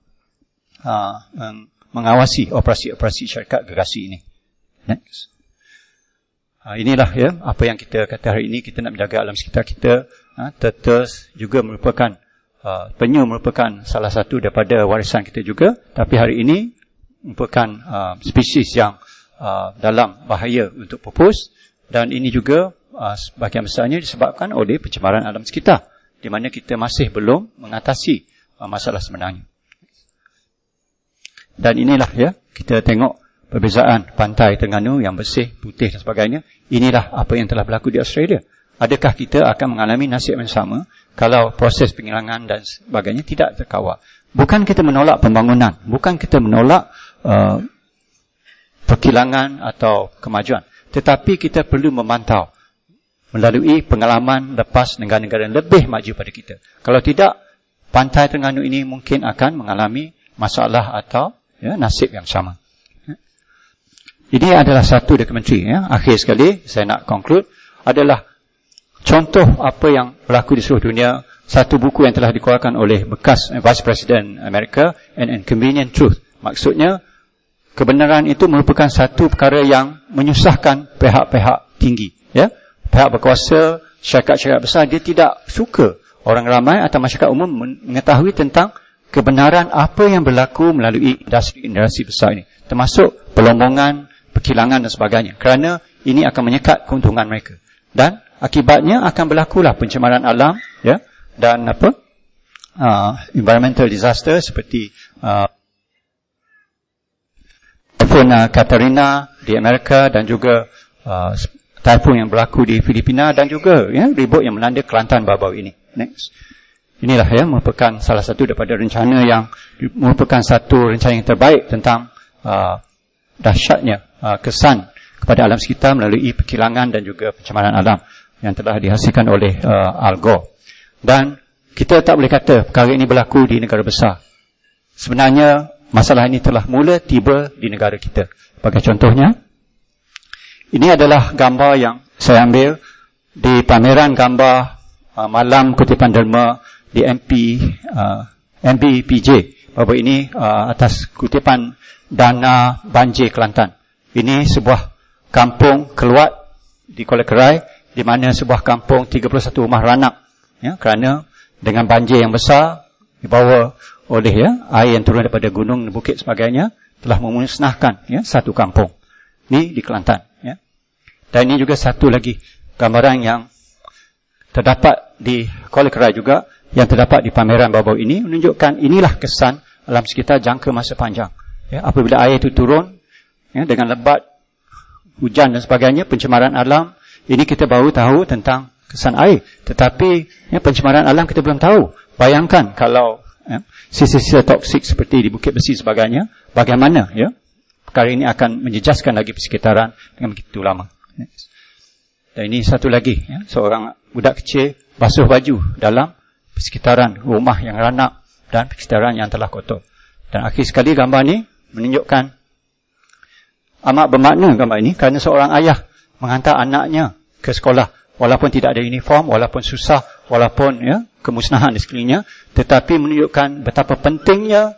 mengawasi operasi-operasi syarikat gergasi ini. Next. Inilah apa yang kita kata hari ini, kita nak menjaga alam sekitar kita turtles juga merupakan penyu merupakan salah satu daripada warisan kita juga, tapi hari ini merupakan spesies yang dalam bahaya untuk pupus, dan ini juga sebahagian besarnya disebabkan oleh pencemaran alam sekitar, di mana kita masih belum mengatasi masalah sebenarnya. Dan inilah ya, kita tengok perbezaan pantai Terengganu yang bersih, putih dan sebagainya. Inilah apa yang telah berlaku di Australia. Adakah kita akan mengalami nasib yang sama kalau proses penghilangan dan sebagainya tidak terkawal? Bukan kita menolak pembangunan, bukan kita menolak perkilangan atau kemajuan, tetapi kita perlu memantau melalui pengalaman lepas negara-negara yang lebih maju pada kita. Kalau tidak, pantai Terengganu ini mungkin akan mengalami masalah atau nasib yang sama. Ini adalah satu dokumentari. Akhir sekali, saya nak conclude, adalah contoh apa yang berlaku di seluruh dunia. Satu buku yang telah dikeluarkan oleh bekas Vice President Amerika, An Inconvenient Truth. Maksudnya, kebenaran itu merupakan satu perkara yang menyusahkan pihak-pihak tinggi. Ya? Pihak berkuasa, syarikat-syarikat besar, dia tidak suka orang ramai atau masyarakat umum mengetahui tentang kebenaran apa yang berlaku melalui industri-industri besar ini. Termasuk pelombongan, perkilangan dan sebagainya. Kerana ini akan menyekat keuntungan mereka. Dan akibatnya akan berlakulah pencemaran alam, ya, dan environmental disaster seperti Typhoon Katrina di Amerika, dan juga typhoon yang berlaku di Filipina, dan juga ribut yang melanda Kelantan baru-baru ini. Next. Inilah merupakan salah satu daripada rencana yang merupakan satu rencana yang terbaik tentang dahsyatnya kesan kepada alam sekitar melalui perkilangan dan juga pencemaran alam yang telah dihasilkan oleh Al Gore. Dan kita tak boleh kata perkara ini berlaku di negara besar. Sebenarnya masalah ini telah mula tiba di negara kita. Sebagai contohnya, ini adalah gambar yang saya ambil di pameran gambar Malam Kutipan Derma di MBPJ. Bahawa ini atas kutipan dana banjir Kelantan. Ini sebuah kampung keluar di Kuala Kerai, di mana sebuah kampung 31 rumah ranak, kerana dengan banjir yang besar dibawa oleh air yang turun daripada gunung dan bukit sebagainya, telah memusnahkan satu kampung ni di Kelantan. Dan ini juga satu lagi gambaran yang terdapat di Kuala Kerai juga, yang terdapat di pameran baru-baru ini, menunjukkan inilah kesan alam sekitar jangka masa panjang. Apabila air itu turun dengan lebat, hujan dan sebagainya, pencemaran alam, ini kita baru tahu tentang kesan air. Tetapi pencemaran alam kita belum tahu. Bayangkan kalau sisa-sisa toksik seperti di Bukit Besi sebagainya, bagaimana perkara ini akan menjejaskan lagi persekitaran dengan begitu lama. Dan ini satu lagi, seorang budak kecil basuh baju dalam persekitaran rumah yang ranak dan persekitaran yang telah kotor. Dan akhir sekali gambar ini menunjukkan amat bermakna gambar ini, kerana seorang ayah menghantar anaknya ke sekolah walaupun tidak ada uniform, walaupun susah, walaupun kemusnahan di sekelilingnya, tetapi menunjukkan betapa pentingnya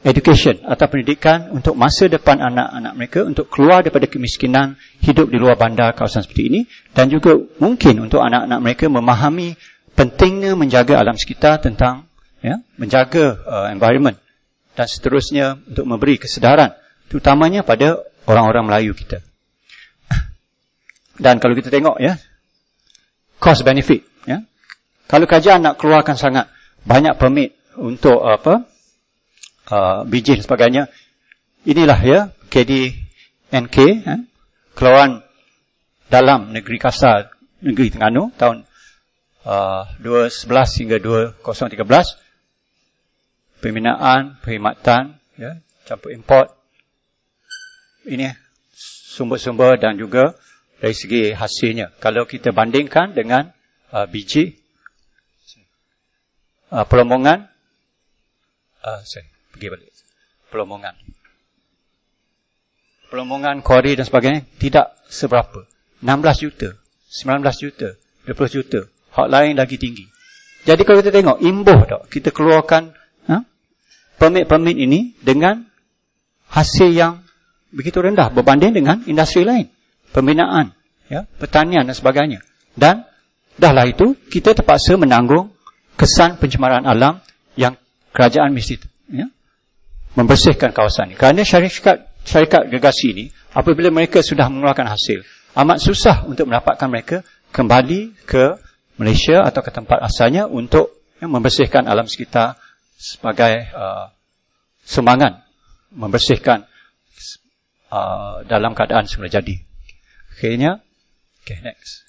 education atau pendidikan untuk masa depan anak-anak mereka, untuk keluar daripada kemiskinan, hidup di luar bandar kawasan seperti ini, dan juga mungkin untuk anak-anak mereka memahami pentingnya menjaga alam sekitar, tentang menjaga environment, dan seterusnya untuk memberi kesedaran terutamanya pada orang-orang Melayu kita. Dan kalau kita tengok cost benefit, kalau kerajaan nak keluarkan sangat banyak permit untuk biji dan sebagainya, inilah KDNK, keluaran dalam negeri kasar negeri Terengganu tahun 2011 hingga 2013, pembinaan, perkhidmatan, campur import, ini sumber-sumber dan juga dari segi hasilnya. Kalau kita bandingkan dengan biji, pelombongan, pelombongan kuari dan sebagainya tidak seberapa. 16 juta, 19 juta, 20 juta. Hak lain lagi tinggi. Jadi kalau kita tengok imbuh tak, kita keluarkan permit-permit ini dengan hasil yang begitu rendah berbanding dengan industri lain, pembinaan, pertanian dan sebagainya. Dan Dahlah itu, kita terpaksa menanggung kesan pencemaran alam yang kerajaan mesti membersihkan kawasan ini. Kerana syarikat gergasi ini, apabila mereka sudah mengeluarkan hasil, amat susah untuk mendapatkan mereka kembali ke Malaysia atau ke tempat asalnya untuk membersihkan alam sekitar sebagai sumbangan membersihkan dalam keadaan semula jadi. Akhirnya, next.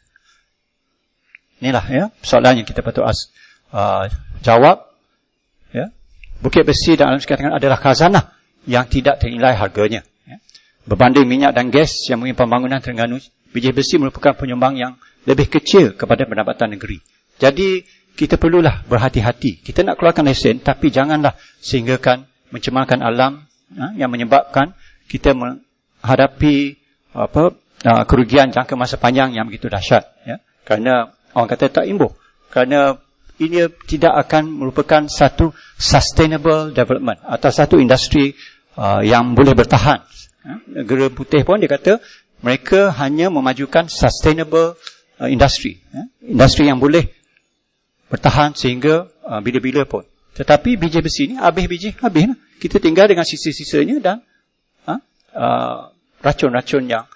Inilah soalan yang kita patut jawab. Bukit Besi dan alam sekitar adalah khazanah yang tidak ternilai harganya. Berbanding minyak dan gas yang mengimpun pembangunan Terengganu, biji besi merupakan penyumbang yang lebih kecil kepada pendapatan negeri. Jadi, kita perlulah berhati-hati. Kita nak keluarkan lesen, tapi janganlah sehinggakan mencemarkan alam yang menyebabkan kita menghadapi kerugian jangka masa panjang yang begitu dahsyat. Kerana orang kata tak imbuh. Kerana ini tidak akan merupakan satu sustainable development atau satu industri yang boleh bertahan. Negara putih pun dia kata mereka hanya memajukan sustainable industri. Industri yang boleh bertahan sehingga bila-bila pun. Tetapi biji besi ni habis. Kita tinggal dengan sisa-sisanya dan racun-racun yang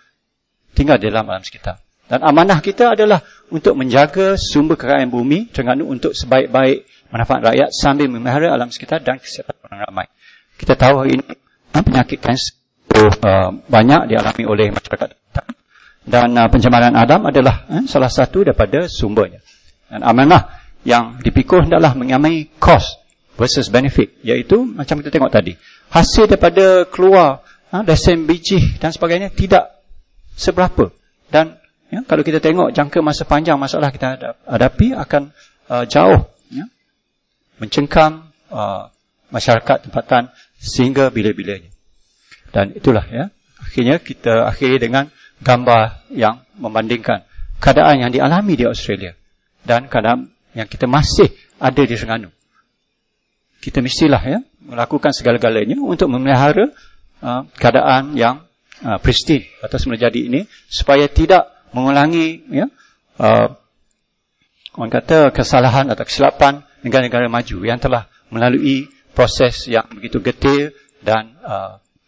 tinggal dalam alam sekitar. Dan amanah kita adalah untuk menjaga sumber kekayaan bumi Terengganu untuk sebaik-baik manfaat rakyat sambil memelihara alam sekitar dan kesihatan orang ramai. Kita tahu hari ini penyakit kanser banyak dialami oleh masyarakat dan pencemaran alam adalah salah satu daripada sumbernya. Dan amanah yang dipikul hendaklah mengamai cost versus benefit, iaitu macam kita tengok tadi, hasil daripada keluar lesen biji dan sebagainya tidak seberapa. Dan kalau kita tengok jangka masa panjang masalah kita hadapi akan jauh mencengkam masyarakat tempatan sehingga bila-bilanya. Dan itulah akhirnya kita akhiri dengan gambar yang membandingkan keadaan yang dialami di Australia dan keadaan yang kita masih ada di Terengganu. Kita mestilah melakukan segala-galanya untuk memelihara keadaan yang pristine atau semula jadi ini supaya tidak mengulangi orang kata kesalahan atau kesilapan negara-negara maju yang telah melalui proses yang begitu getir dan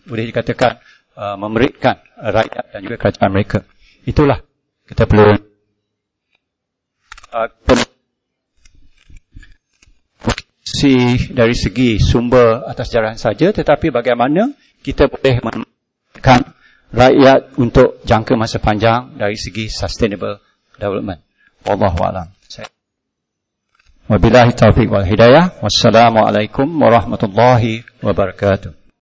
boleh dikatakan memeritkan rakyat dan juga kerajaan mereka. Itulah kita perlu dari segi sumber atas sejarah saja, tetapi bagaimana kita boleh menekan rakyat untuk jangka masa panjang dari segi sustainable development. Wallahu a'lam. Wabillahi taufiq wal hidayah. Wassalamualaikum warahmatullahi wabarakatuh.